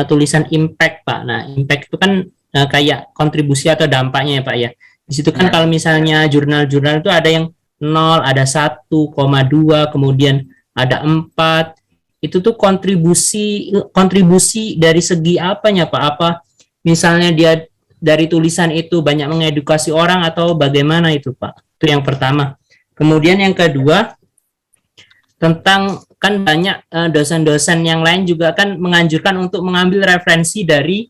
[SPEAKER 2] tulisan impact, Pak. Nah, impact itu kan kayak kontribusi atau dampaknya ya, Pak ya. Di situ kan kalau misalnya jurnal-jurnal itu ada yang 0, ada 1,2, kemudian ada 4. Itu tuh kontribusi dari segi apanya, Pak? Apa misalnya dia dari tulisan itu banyak mengedukasi orang atau bagaimana itu, Pak? Itu yang pertama. Kemudian yang kedua, tentang kan banyak dosen-dosen yang lain juga kan menganjurkan untuk mengambil referensi dari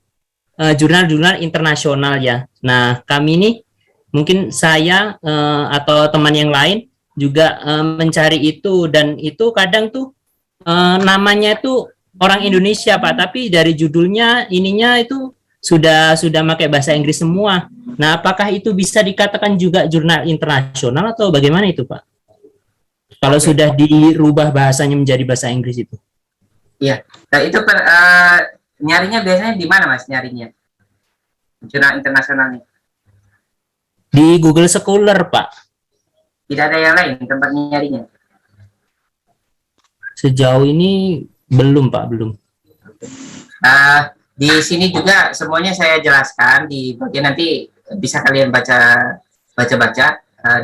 [SPEAKER 2] jurnal-jurnal internasional ya. Nah, kami ini mungkin saya atau teman yang lain juga mencari itu, dan itu kadang tuh namanya itu orang Indonesia, Pak, tapi dari judulnya ininya itu sudah pakai bahasa Inggris semua. Nah, apakah itu bisa dikatakan juga jurnal internasional atau bagaimana itu, Pak? Kalau sudah dirubah bahasanya menjadi bahasa Inggris itu.
[SPEAKER 1] Iya. Nah, itu nyarinya biasanya di mana, Mas, nyarinya? Jurnal internasionalnya.
[SPEAKER 2] Di Google Scholar, Pak.
[SPEAKER 1] Tidak ada yang lain tempat nyarinya.
[SPEAKER 2] Sejauh ini belum, Pak, belum.
[SPEAKER 1] Di sini juga semuanya saya jelaskan di bagian, nanti bisa kalian baca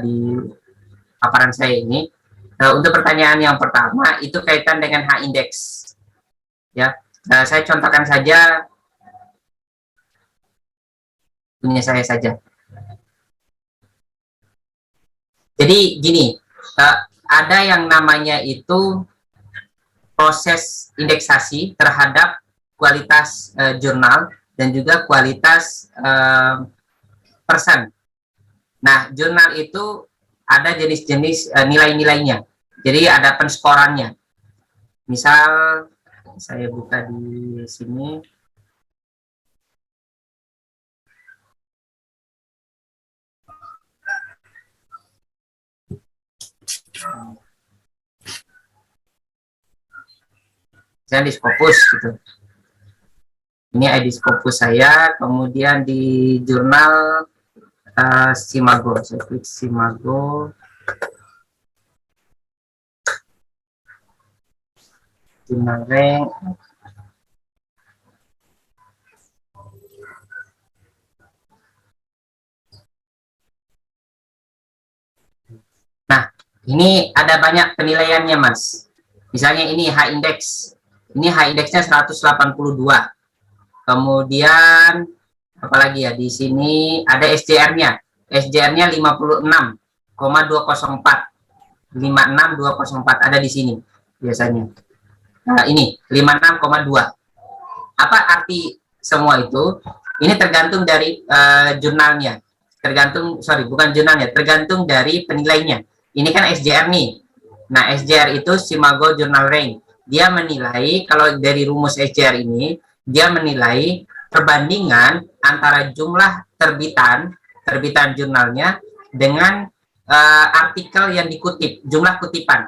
[SPEAKER 1] di paparan saya ini. Untuk pertanyaan yang pertama itu kaitan dengan H-index, ya. Saya contohkan saja punya saya saja. Jadi gini, ada yang namanya itu proses indeksasi terhadap kualitas jurnal dan juga kualitas person. Nah, jurnal itu ada jenis-jenis nilai-nilainya. Jadi ada penskorannya. Misal saya buka di sini. Saya di Scopus gitu. Ini ID Scopus saya, kemudian di jurnal Simago, saya klik Simago. Jurnal rank. Nah, ini ada banyak penilaiannya, Mas. Misalnya ini H-index. Ini H-indexnya 182. Kemudian apalagi ya, di sini ada SJR-nya. SJR-nya 56,204. 56204 ada di sini biasanya. Nah, ini 56,2. Apa arti semua itu? Ini tergantung dari jurnalnya. Bukan jurnalnya, tergantung dari penilainya. Ini kan SJR nih. Nah, SJR itu Simago Journal Rank. Dia menilai, kalau dari rumus SJR ini, dia menilai perbandingan antara jumlah terbitan jurnalnya dengan artikel yang dikutip, jumlah kutipan.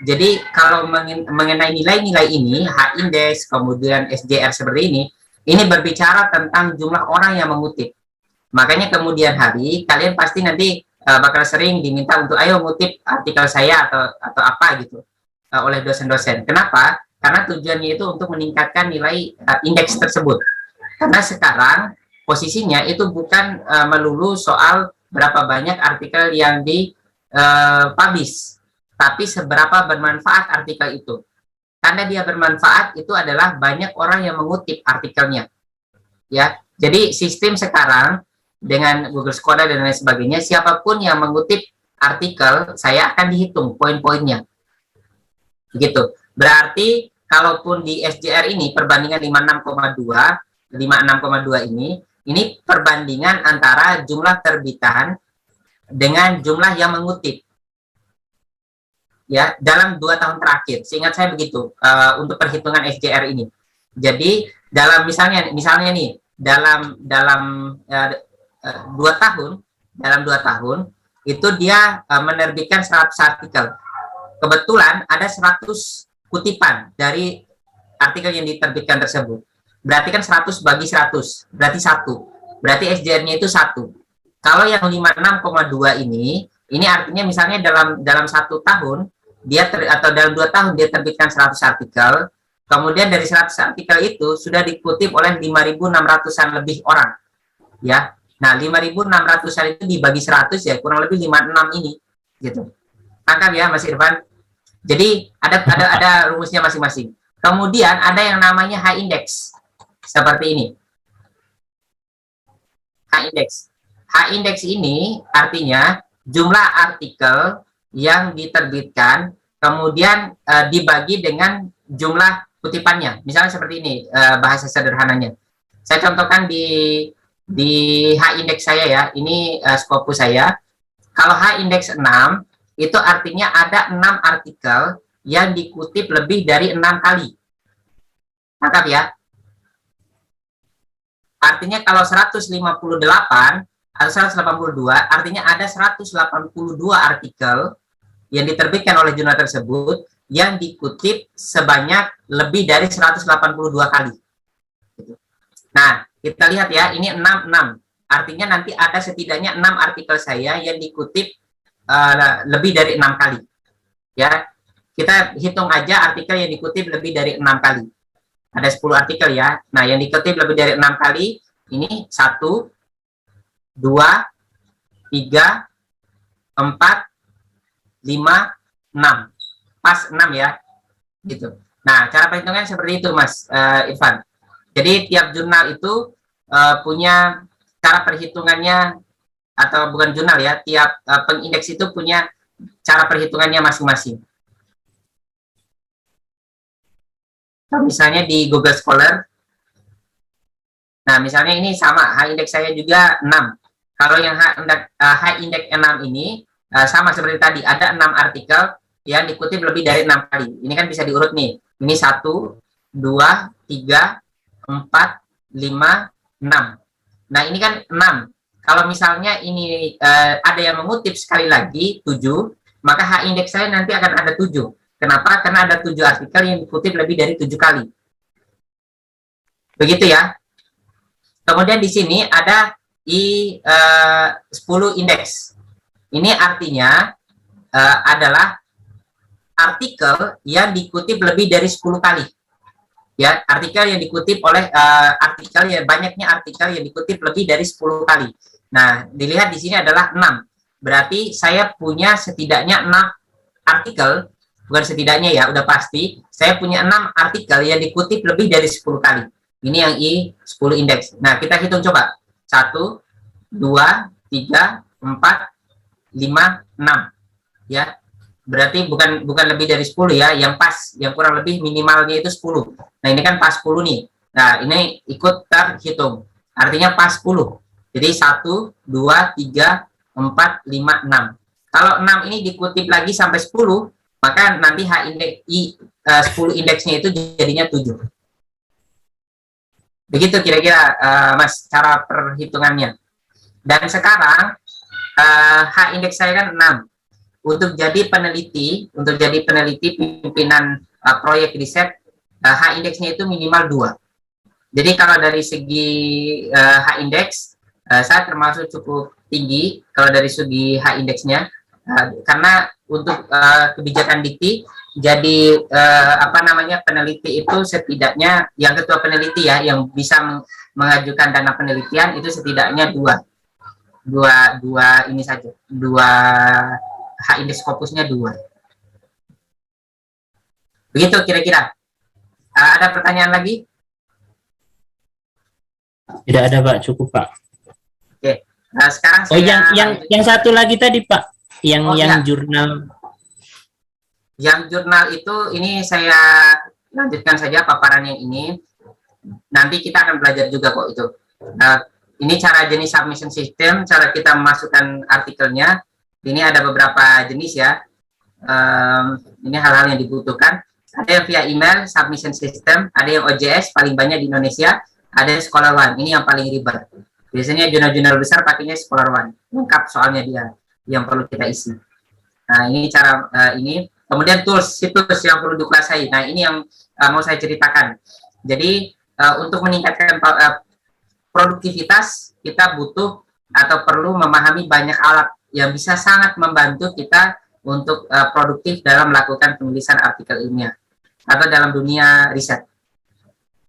[SPEAKER 1] Jadi kalau mengenai nilai-nilai ini, H-index, kemudian SJR seperti ini berbicara tentang jumlah orang yang mengutip. Makanya kemudian hari, kalian pasti nanti bakal sering diminta untuk ayo ngutip artikel saya atau apa gitu oleh dosen-dosen. Kenapa? Karena tujuannya itu untuk meningkatkan nilai indeks tersebut. Karena sekarang posisinya itu bukan melulu soal berapa banyak artikel yang di-publish, tapi seberapa bermanfaat artikel itu. Karena dia bermanfaat, itu adalah banyak orang yang mengutip artikelnya. Ya, jadi sistem sekarang dengan Google Scholar dan lain sebagainya, siapapun yang mengutip artikel, saya akan dihitung poin-poinnya. Begitu. Berarti kalaupun di SJR ini perbandingan 56,2 ini perbandingan antara jumlah terbitan dengan jumlah yang mengutip. Ya, dalam 2 tahun terakhir, seingat saya begitu untuk perhitungan SJR ini. Jadi dalam misalnya nih dalam 2 tahun itu dia menerbitkan 100 artikel. Kebetulan ada 100 kutipan dari artikel yang diterbitkan tersebut. Berarti kan 100 bagi 100, berarti 1. Berarti SJR-nya itu 1. Kalau yang 56,2 ini artinya misalnya dalam 1 tahun atau dalam 2 tahun dia terbitkan 100 artikel, kemudian dari 100 artikel itu sudah dikutip oleh 5.600-an lebih orang, ya. Nah, 5.600-an itu dibagi 100 ya, kurang lebih 56 ini, gitu. Tangkap ya, Mas Irfan. Jadi ada rumusnya masing-masing. Kemudian ada yang namanya high index, seperti ini. High index. High index ini artinya jumlah artikel yang diterbitkan kemudian dibagi dengan jumlah kutipannya. Misalnya seperti ini bahasa sederhananya. Saya contohkan di high index saya ya. Ini Scopus saya. Kalau high index 6 itu artinya ada 6 artikel yang dikutip lebih dari 6 kali. Tangkap ya. Artinya kalau 158 atau 182, artinya ada 182 artikel yang diterbitkan oleh jurnal tersebut yang dikutip sebanyak lebih dari 182 kali. Nah, kita lihat ya, ini 66. Artinya nanti ada setidaknya 6 artikel saya yang dikutip lebih dari 6 kali. Ya, kita hitung aja artikel yang dikutip lebih dari 6 kali. Ada 10 artikel ya. Nah, yang dikutip lebih dari 6 kali, ini 1, 2, 3, 4, 5, 6. Pas 6 ya. Gitu. Nah, cara perhitungan seperti itu, Mas Irfan. Jadi, tiap jurnal itu punya cara perhitungannya, atau bukan jurnal ya, tiap pengindeks itu punya cara perhitungannya masing-masing. Nah, misalnya di Google Scholar, nah misalnya ini sama, high index saya juga 6. Kalau yang high index 6 ini sama seperti tadi, ada 6 artikel yang dikutip lebih dari 6 kali. Ini kan bisa diurut nih. Ini 1, 2, 3, 4, 5, 6. Nah, ini kan 6. Kalau misalnya ini ada yang mengutip sekali lagi 7, maka H indeks saya nanti akan ada 7. Kenapa? Karena ada 7 artikel yang dikutip lebih dari 7 kali. Begitu ya. Kemudian di sini ada 10 indeks. Ini artinya adalah artikel yang dikutip lebih dari 10 kali. Ya, artikel yang dikutip oleh artikel ya, banyaknya artikel yang dikutip lebih dari 10 kali. Nah, dilihat di sini adalah 6. Berarti saya punya setidaknya 6 artikel, bukan setidaknya ya, udah pasti. Saya punya 6 artikel yang dikutip lebih dari 10 kali. Ini yang I10 indeks. Nah, kita hitung coba. 1, 2, 3, 4, 5, 6. Ya. Berarti bukan lebih dari 10 ya, yang pas, yang kurang lebih minimalnya itu 10. Nah, ini kan pas 10 nih. Nah, ini ikut terhitung. Artinya pas 10. Jadi 1, 2, 3, 4, 5, 6. Kalau 6 ini dikutip lagi sampai 10, maka nanti H indeks 10 indeksnya itu jadinya 7. Begitu kira-kira Mas cara perhitungannya. Dan sekarang H indeks saya kan 6. Untuk jadi peneliti pimpinan proyek riset, H indeksnya itu minimal 2. Jadi kalau dari segi H indeks, saya termasuk cukup tinggi kalau dari segi H indeksnya, karena untuk kebijakan dikti, jadi peneliti itu setidaknya, yang ketua peneliti ya, yang bisa mengajukan dana penelitian itu setidaknya dua ini saja, 2 H indeks Scopusnya 2. Begitu kira-kira. Ada pertanyaan lagi?
[SPEAKER 2] Tidak ada, Pak. Cukup, Pak.
[SPEAKER 1] Oke. Nah, sekarang
[SPEAKER 2] yang satu lagi tadi, Pak. Yang jurnal.
[SPEAKER 1] Yang jurnal itu ini saya lanjutkan saja paparan yang ini. Nanti kita akan belajar juga kok itu. Ini cara jenis submission system, cara kita memasukkan artikelnya. Ini ada beberapa jenis ya. Ini hal-hal yang dibutuhkan. Ada yang via email, submission system. Ada yang OJS, paling banyak di Indonesia. Ada yang Scholar One, ini yang paling ribet. Biasanya jurnal-jurnal besar pakainya Scholar One. Lengkap soalnya dia, yang perlu kita isi. Nah, ini cara ini. Kemudian tools, situs yang perlu dikuasai. Nah, ini yang mau saya ceritakan. Jadi, untuk meningkatkan produktivitas, kita butuh atau perlu memahami banyak alat yang bisa sangat membantu kita untuk produktif dalam melakukan penulisan artikel ilmiah atau dalam dunia riset.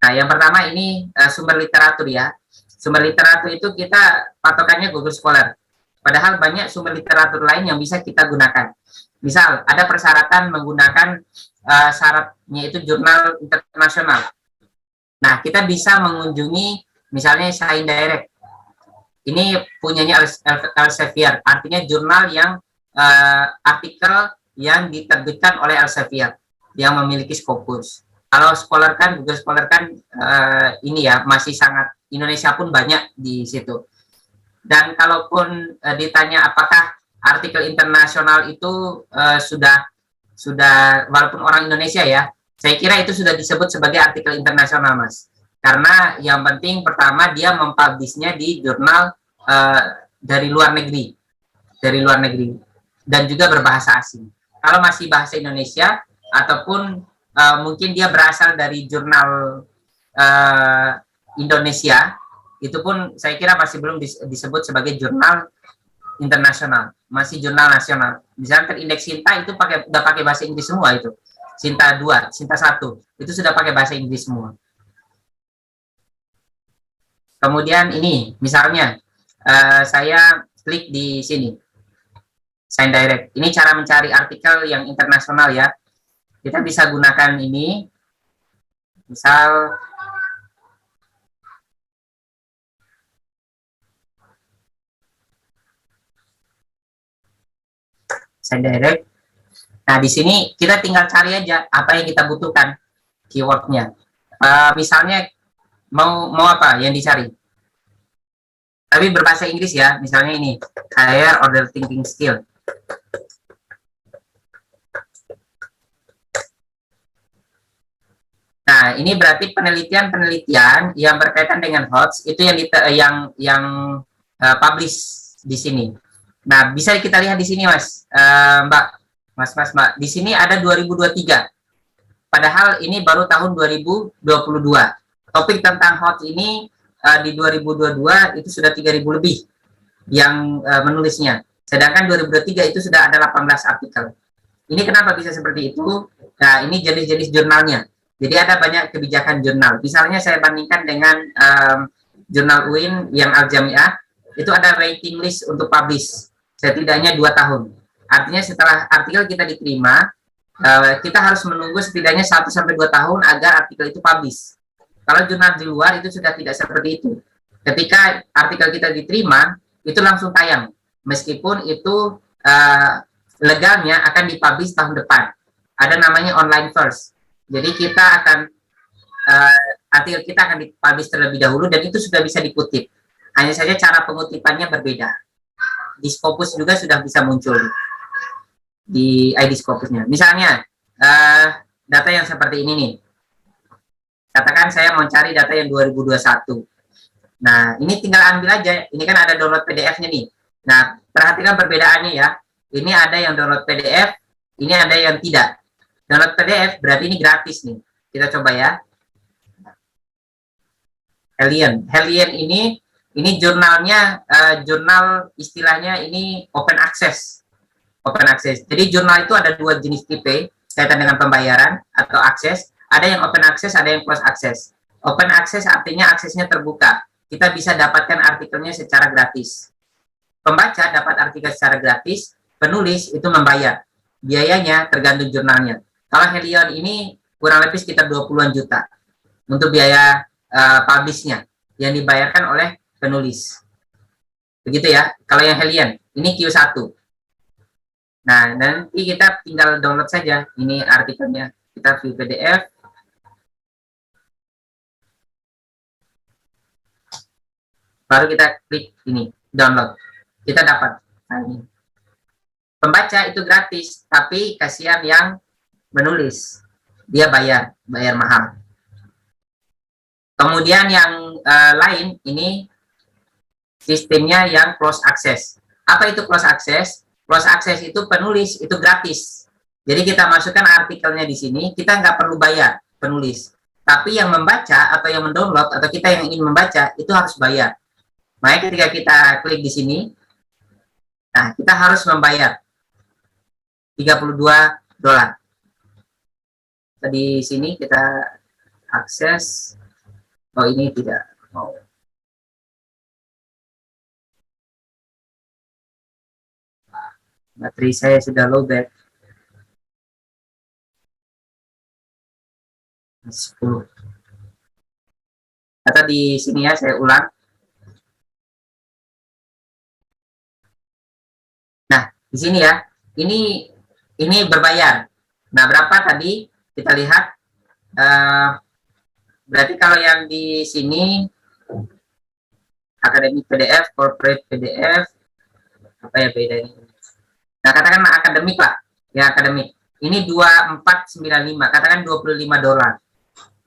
[SPEAKER 1] Nah, yang pertama ini sumber literatur ya. Sumber literatur itu kita patokannya Google Scholar. Padahal banyak sumber literatur lain yang bisa kita gunakan. Misal, ada persyaratan menggunakan syaratnya itu jurnal internasional. Nah, kita bisa mengunjungi misalnya Science Direct. Ini punyanya Elsevier, artinya jurnal yang artikel yang diterbitkan oleh Elsevier yang memiliki Scopus. Kalau Scholar kan, Google Scholar kan ini ya masih sangat, Indonesia pun banyak di situ. Dan kalaupun ditanya apakah artikel internasional itu sudah walaupun orang Indonesia ya, saya kira itu sudah disebut sebagai artikel internasional, Mas. Karena yang penting pertama dia mempublishnya di jurnal dari luar negeri, dan juga berbahasa asing. Kalau masih bahasa Indonesia ataupun mungkin dia berasal dari jurnal Indonesia, itu pun saya kira masih belum disebut sebagai jurnal internasional, masih jurnal nasional. Misalnya terindeks Sinta itu udah pakai bahasa Inggris semua itu. Sinta 2, Sinta 1, itu sudah pakai bahasa Inggris semua. Kemudian ini, misalnya saya klik di sini, Science Direct. Ini cara mencari artikel yang internasional ya. Kita bisa gunakan ini, misal Science Direct. Nah, di sini kita tinggal cari aja apa yang kita butuhkan, keywordnya. Misalnya mau apa yang dicari, tapi berbahasa Inggris ya, misalnya ini higher order thinking skill. Nah, ini berarti penelitian yang berkaitan dengan HOTS itu yang publish di sini. Nah, bisa kita lihat di sini, Mas, Mbak. Di sini ada 2023. Padahal ini baru tahun 2022. Topik tentang HOTS ini di 2022 itu sudah 3.000 lebih yang menulisnya. Sedangkan 2023 itu sudah ada 18 artikel. Ini kenapa bisa seperti itu? Nah, ini jenis-jenis jurnalnya. Jadi ada banyak kebijakan jurnal. Misalnya saya bandingkan dengan jurnal UIN yang Al-Jami'ah, itu ada rating list untuk publish setidaknya 2 tahun. Artinya setelah artikel kita diterima, kita harus menunggu setidaknya 1-2 tahun agar artikel itu publish. Kalau jurnal di luar itu sudah tidak seperti itu. Ketika artikel kita diterima, itu langsung tayang. Meskipun itu legalnya akan dipublish tahun depan. Ada namanya online first. Jadi kita akan artikel kita akan dipublish terlebih dahulu dan itu sudah bisa dikutip. Hanya saja cara pengutipannya berbeda. Di Scopus juga sudah bisa muncul di ID Scopusnya. Misalnya data yang seperti ini nih. Katakan saya mau cari data yang 2021. Nah, ini tinggal ambil aja. Ini kan ada download PDF-nya nih. Nah, perhatikan perbedaannya ya. Ini ada yang download PDF, ini ada yang tidak. Download PDF berarti ini gratis nih. Kita coba ya. Hellion ini jurnalnya, jurnal istilahnya ini open access. Jadi jurnal itu ada 2 jenis tipe kaitan dengan pembayaran atau akses. Ada yang open access, ada yang close access. Open access artinya aksesnya terbuka. Kita bisa dapatkan artikelnya secara gratis. Pembaca dapat artikel secara gratis, penulis itu membayar. Biayanya tergantung jurnalnya. Kalau Hellion ini kurang lebih sekitar 20-an juta untuk biaya publishnya yang dibayarkan oleh penulis. Begitu ya. Kalau yang Hellion, ini Q1. Nah, nanti kita tinggal download saja. Ini artikelnya. Kita view PDF. Baru kita klik ini, download. Kita dapat. Nah, ini. Pembaca itu gratis, tapi kasihan yang menulis. Dia bayar mahal. Kemudian yang lain, ini sistemnya yang close access. Apa itu close access? Close access itu penulis, itu gratis. Jadi kita masukkan artikelnya di sini, kita nggak perlu bayar penulis. Tapi yang membaca atau yang mendownload atau kita yang ingin membaca itu harus bayar. Makanya ketika kita klik di sini, nah kita harus membayar. $32. Di sini kita akses. Oh, ini tidak mau. Baterai saya sudah lowbat. 10. Atau di sini ya, saya ulang. Nah, di sini ya, ini berbayar. Nah, berapa tadi kita lihat? Berarti kalau yang di sini akademik PDF, corporate PDF, apa ya bedanya? Nah, katakan akademik lah, ya akademik. Ini 2495, katakan $25,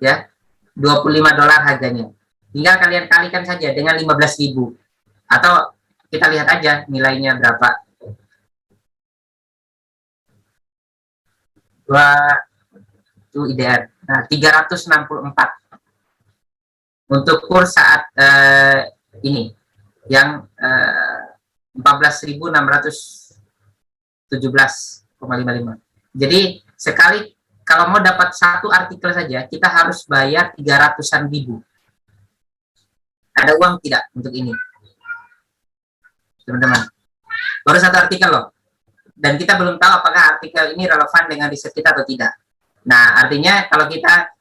[SPEAKER 1] ya, $25 harganya. Tinggal kalian kalikan saja dengan 15.000, atau kita lihat aja nilainya berapa. Itu IDR. Nah, 364 untuk kurs saat ini yang 14.617,55. Jadi sekali kalau mau dapat satu artikel saja kita harus bayar 300-an ribu. Ada uang tidak untuk ini, teman-teman? Baru satu artikel loh, dan kita belum tahu apakah artikel ini relevan dengan riset kita atau tidak. Nah, artinya kalau kita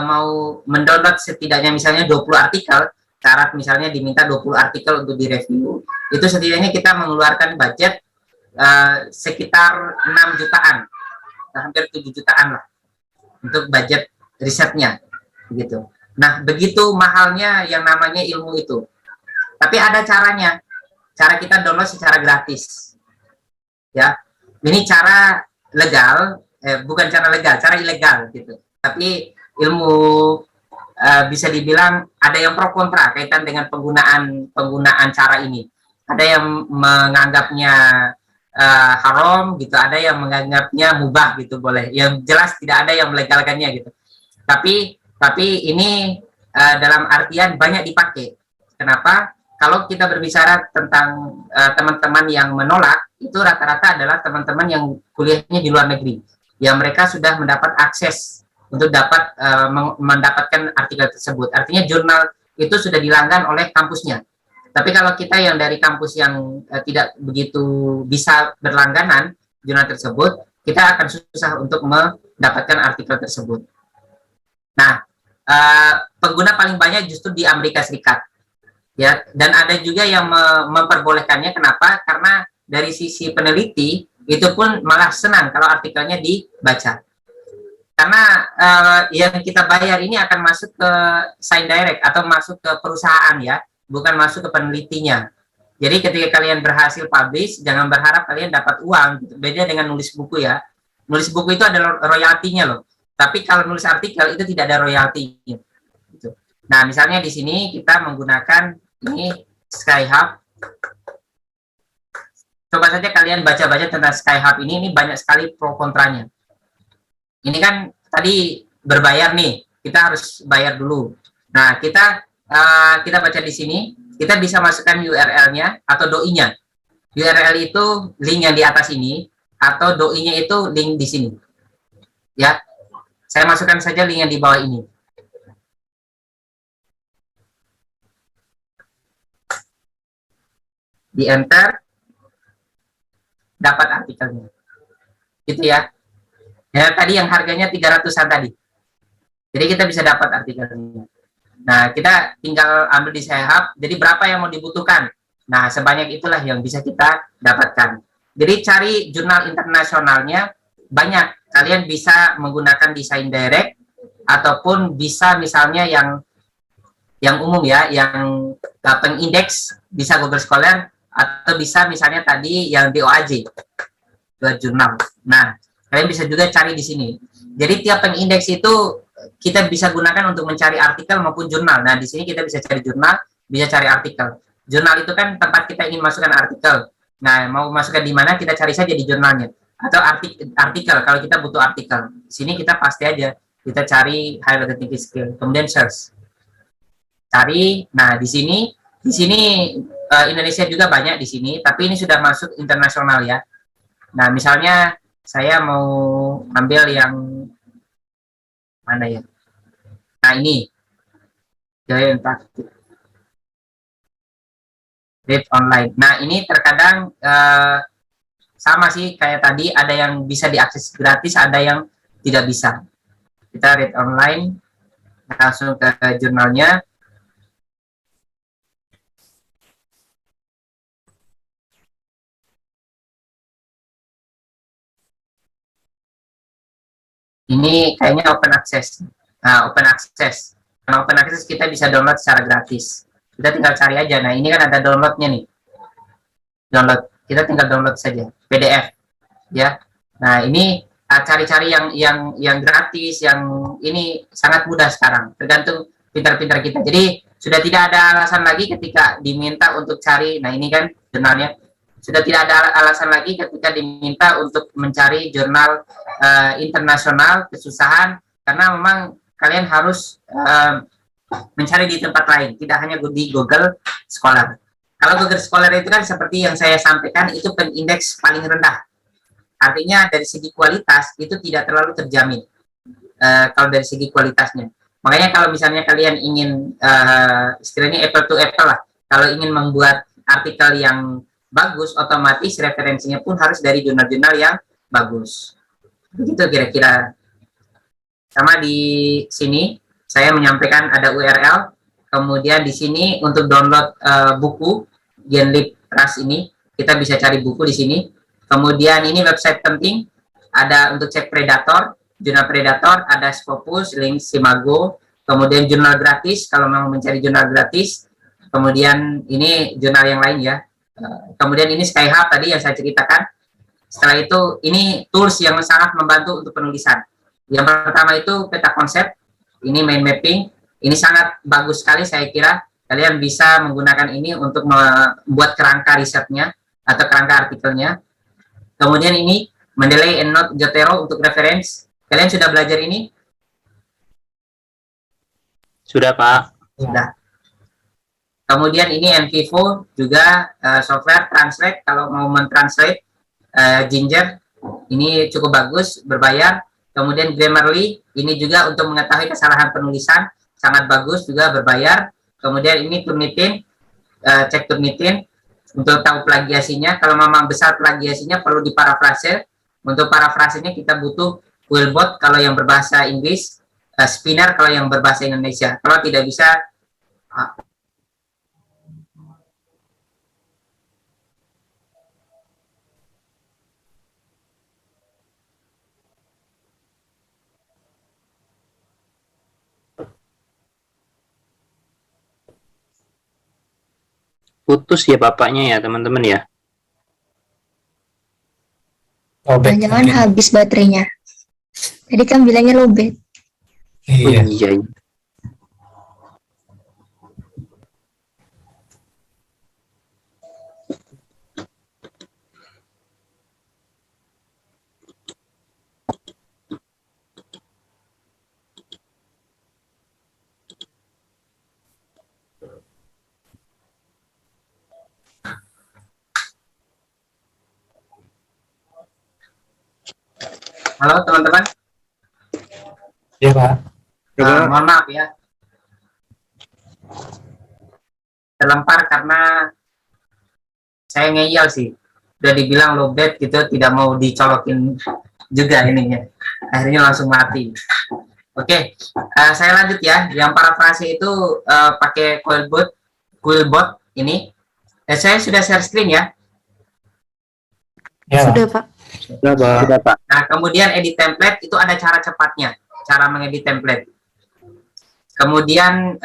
[SPEAKER 1] mau mendownload setidaknya misalnya 20 artikel, syarat misalnya diminta 20 artikel untuk direview, itu setidaknya kita mengeluarkan budget sekitar 6 jutaan, hampir 7 jutaan lah untuk budget risetnya, begitu. Nah, begitu mahalnya yang namanya ilmu itu. Tapi ada caranya, cara kita download secara gratis, ya. Ini cara legal, bukan cara legal, cara ilegal gitu. Tapi ilmu bisa dibilang ada yang pro kontra kaitan dengan penggunaan cara ini. Ada yang menganggapnya haram gitu, ada yang menganggapnya mubah gitu, boleh. Yang jelas tidak ada yang melegalkannya gitu. Tapi ini dalam artian banyak dipakai. Kenapa? Kalau kita berbicara tentang teman-teman yang menolak, itu rata-rata adalah teman-teman yang kuliahnya di luar negeri, yang mereka sudah mendapat akses untuk dapat mendapatkan artikel tersebut. Artinya jurnal itu sudah dilanggan oleh kampusnya. Tapi kalau kita yang dari kampus yang tidak begitu bisa berlangganan jurnal tersebut, kita akan susah untuk mendapatkan artikel tersebut. Nah, pengguna paling banyak justru di Amerika Serikat, ya. Dan ada juga yang memperbolehkannya. Kenapa? Karena dari sisi peneliti itu pun malah senang kalau artikelnya dibaca. Karena yang kita bayar ini akan masuk ke sign direct atau masuk ke perusahaan, ya, bukan masuk ke penelitinya. Jadi ketika kalian berhasil publish, jangan berharap kalian dapat uang. Gitu. Beda dengan nulis buku, ya. Nulis buku itu ada royaltinya loh. Tapi kalau nulis artikel itu tidak ada royaltinya. Gitu. Nah, misalnya di sini kita menggunakan ini Skyhub. Coba saja kalian baca-baca tentang Skyhub ini banyak sekali pro kontranya. Ini kan tadi berbayar nih, kita harus bayar dulu. Nah, kita baca di sini, kita bisa masukkan URL-nya atau doi-nya. URL itu link yang di atas ini, atau doi-nya itu link di sini. Ya, saya masukkan saja link yang di bawah ini. Di enter, dapat artikelnya. Gitu ya. Ya, tadi yang harganya 300-an tadi. Jadi kita bisa dapat artikelnya. Nah, kita tinggal ambil di Skyhub. Jadi berapa yang mau dibutuhkan? Nah, sebanyak itulah yang bisa kita dapatkan. Jadi cari jurnal internasionalnya banyak. Kalian bisa menggunakan desain direct ataupun bisa misalnya yang umum, ya, yang pengindeks bisa Google Scholar, atau bisa misalnya tadi yang DOAJ, buat jurnal. Nah, kalian bisa juga cari di sini. Jadi tiap pengindeks itu kita bisa gunakan untuk mencari artikel maupun jurnal. Nah, di sini kita bisa cari jurnal, bisa cari artikel. Jurnal itu kan tempat kita ingin masukkan artikel. Nah, mau masukkan di mana, kita cari saja di jurnalnya. Atau artikel, kalau kita butuh artikel. Di sini kita pasti aja, kita cari high thinking skill, kemudian search. Cari, nah di sini Indonesia juga banyak di sini, tapi ini sudah masuk internasional, ya. Nah, misalnya saya mau ambil yang mana ya? Nah, ini Giant Tactic Read Online. Nah, ini terkadang sama sih kayak tadi, ada yang bisa diakses gratis, ada yang tidak bisa. Kita read online, langsung ke jurnalnya. Ini kayaknya open access. Nah, open access. Karena open access kita bisa download secara gratis. Kita tinggal cari aja. Nah, ini kan ada downloadnya nih. Download. Kita tinggal download saja. PDF. Ya. Nah, ini cari-cari yang gratis, yang ini sangat mudah sekarang. Tergantung pintar-pintar kita. Jadi sudah tidak ada alasan lagi ketika diminta untuk cari. Nah, ini kan jurnalnya. Sudah tidak ada alasan lagi ketika diminta untuk mencari jurnal internasional kesusahan, karena memang kalian harus mencari di tempat lain, tidak hanya di Google Scholar. Kalau Google Scholar itu kan seperti yang saya sampaikan, itu penindeks paling rendah. Artinya dari segi kualitas itu tidak terlalu terjamin kalau dari segi kualitasnya. Makanya kalau misalnya kalian ingin istilahnya apple to apple lah, kalau ingin membuat artikel yang bagus, otomatis referensinya pun harus dari jurnal-jurnal yang bagus. Begitu kira-kira. Sama di sini saya menyampaikan ada URL, kemudian di sini untuk download buku Genlib Trust ini, kita bisa cari buku di sini. Kemudian ini website penting, ada untuk cek Predator, jurnal Predator, ada Scopus, Link, Simago, kemudian jurnal gratis kalau mau mencari jurnal gratis. Kemudian ini jurnal yang lain ya. Kemudian ini Skyhub tadi yang saya ceritakan. Setelah itu ini tools yang sangat membantu untuk penulisan. Yang pertama itu peta konsep, ini mind mapping, ini sangat bagus sekali, saya kira kalian bisa menggunakan ini untuk membuat kerangka risetnya atau kerangka artikelnya. Kemudian ini Mendeley and Note Zotero untuk reference. Kalian sudah belajar ini?
[SPEAKER 2] Sudah, Pak.
[SPEAKER 1] Sudah. Kemudian ini MVivo juga software translate kalau mau mentranslate. Ginger ini cukup bagus, berbayar. Kemudian Grammarly ini juga untuk mengetahui kesalahan penulisan, sangat bagus juga, berbayar. Kemudian ini Turnitin, cek Turnitin untuk tahu plagiasinya. Kalau memang besar plagiasinya perlu diparafrase. Untuk parafrasenya kita butuh Quillbot kalau yang berbahasa Inggris, Spinner kalau yang berbahasa Indonesia. Kalau tidak bisa
[SPEAKER 2] putus ya bapaknya ya, teman-teman ya.
[SPEAKER 4] Lobet
[SPEAKER 3] Jangan-jangan
[SPEAKER 4] mungkin.
[SPEAKER 3] habis baterainya. Tadi kan bilangnya lobet.
[SPEAKER 4] Iya.
[SPEAKER 2] Oh, iya.
[SPEAKER 1] halo teman-teman.
[SPEAKER 4] Iya, Pak.
[SPEAKER 1] Mohon maaf ya, terlempar karena saya ngeyel sih. Udah dibilang lowbat gitu, tidak mau dicolokin juga ininya. Akhirnya langsung mati. Oke, saya lanjut ya. Yang parafrase itu pakai Quillbot ini. Saya sudah share screen ya.
[SPEAKER 4] Iya, Pak.
[SPEAKER 3] Sudah, Pak.
[SPEAKER 2] Sudah, Pak.
[SPEAKER 1] Nah, kemudian edit template itu ada cara cepatnya, cara mengedit template. Kemudian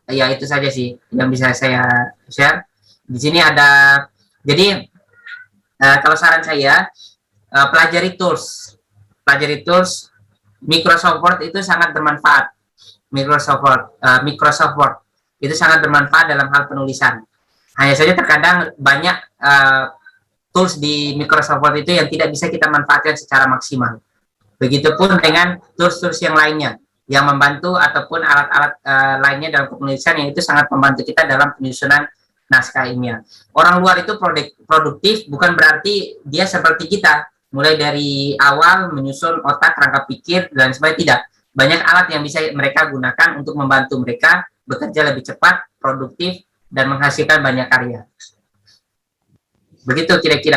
[SPEAKER 1] ya itu saja sih yang bisa saya share. Di sini ada, jadi kalau saran saya pelajari tools Microsoft Word itu sangat bermanfaat. Microsoft Word itu sangat bermanfaat dalam hal penulisan. Hanya saja terkadang banyak tools di Microsoft Word itu yang tidak bisa kita manfaatkan secara maksimal. Begitupun dengan tools-tools yang lainnya yang membantu, ataupun alat-alat lainnya dalam penulisan yang itu sangat membantu kita dalam penyusunan naskah ilmiah. Orang luar itu produktif bukan berarti dia seperti kita. mulai dari awal menyusun otak, rangka pikir, dan sebagainya. Tidak, banyak alat yang bisa mereka gunakan untuk membantu mereka bekerja lebih cepat, produktif, dan menghasilkan banyak karya. Begitu kira-kira.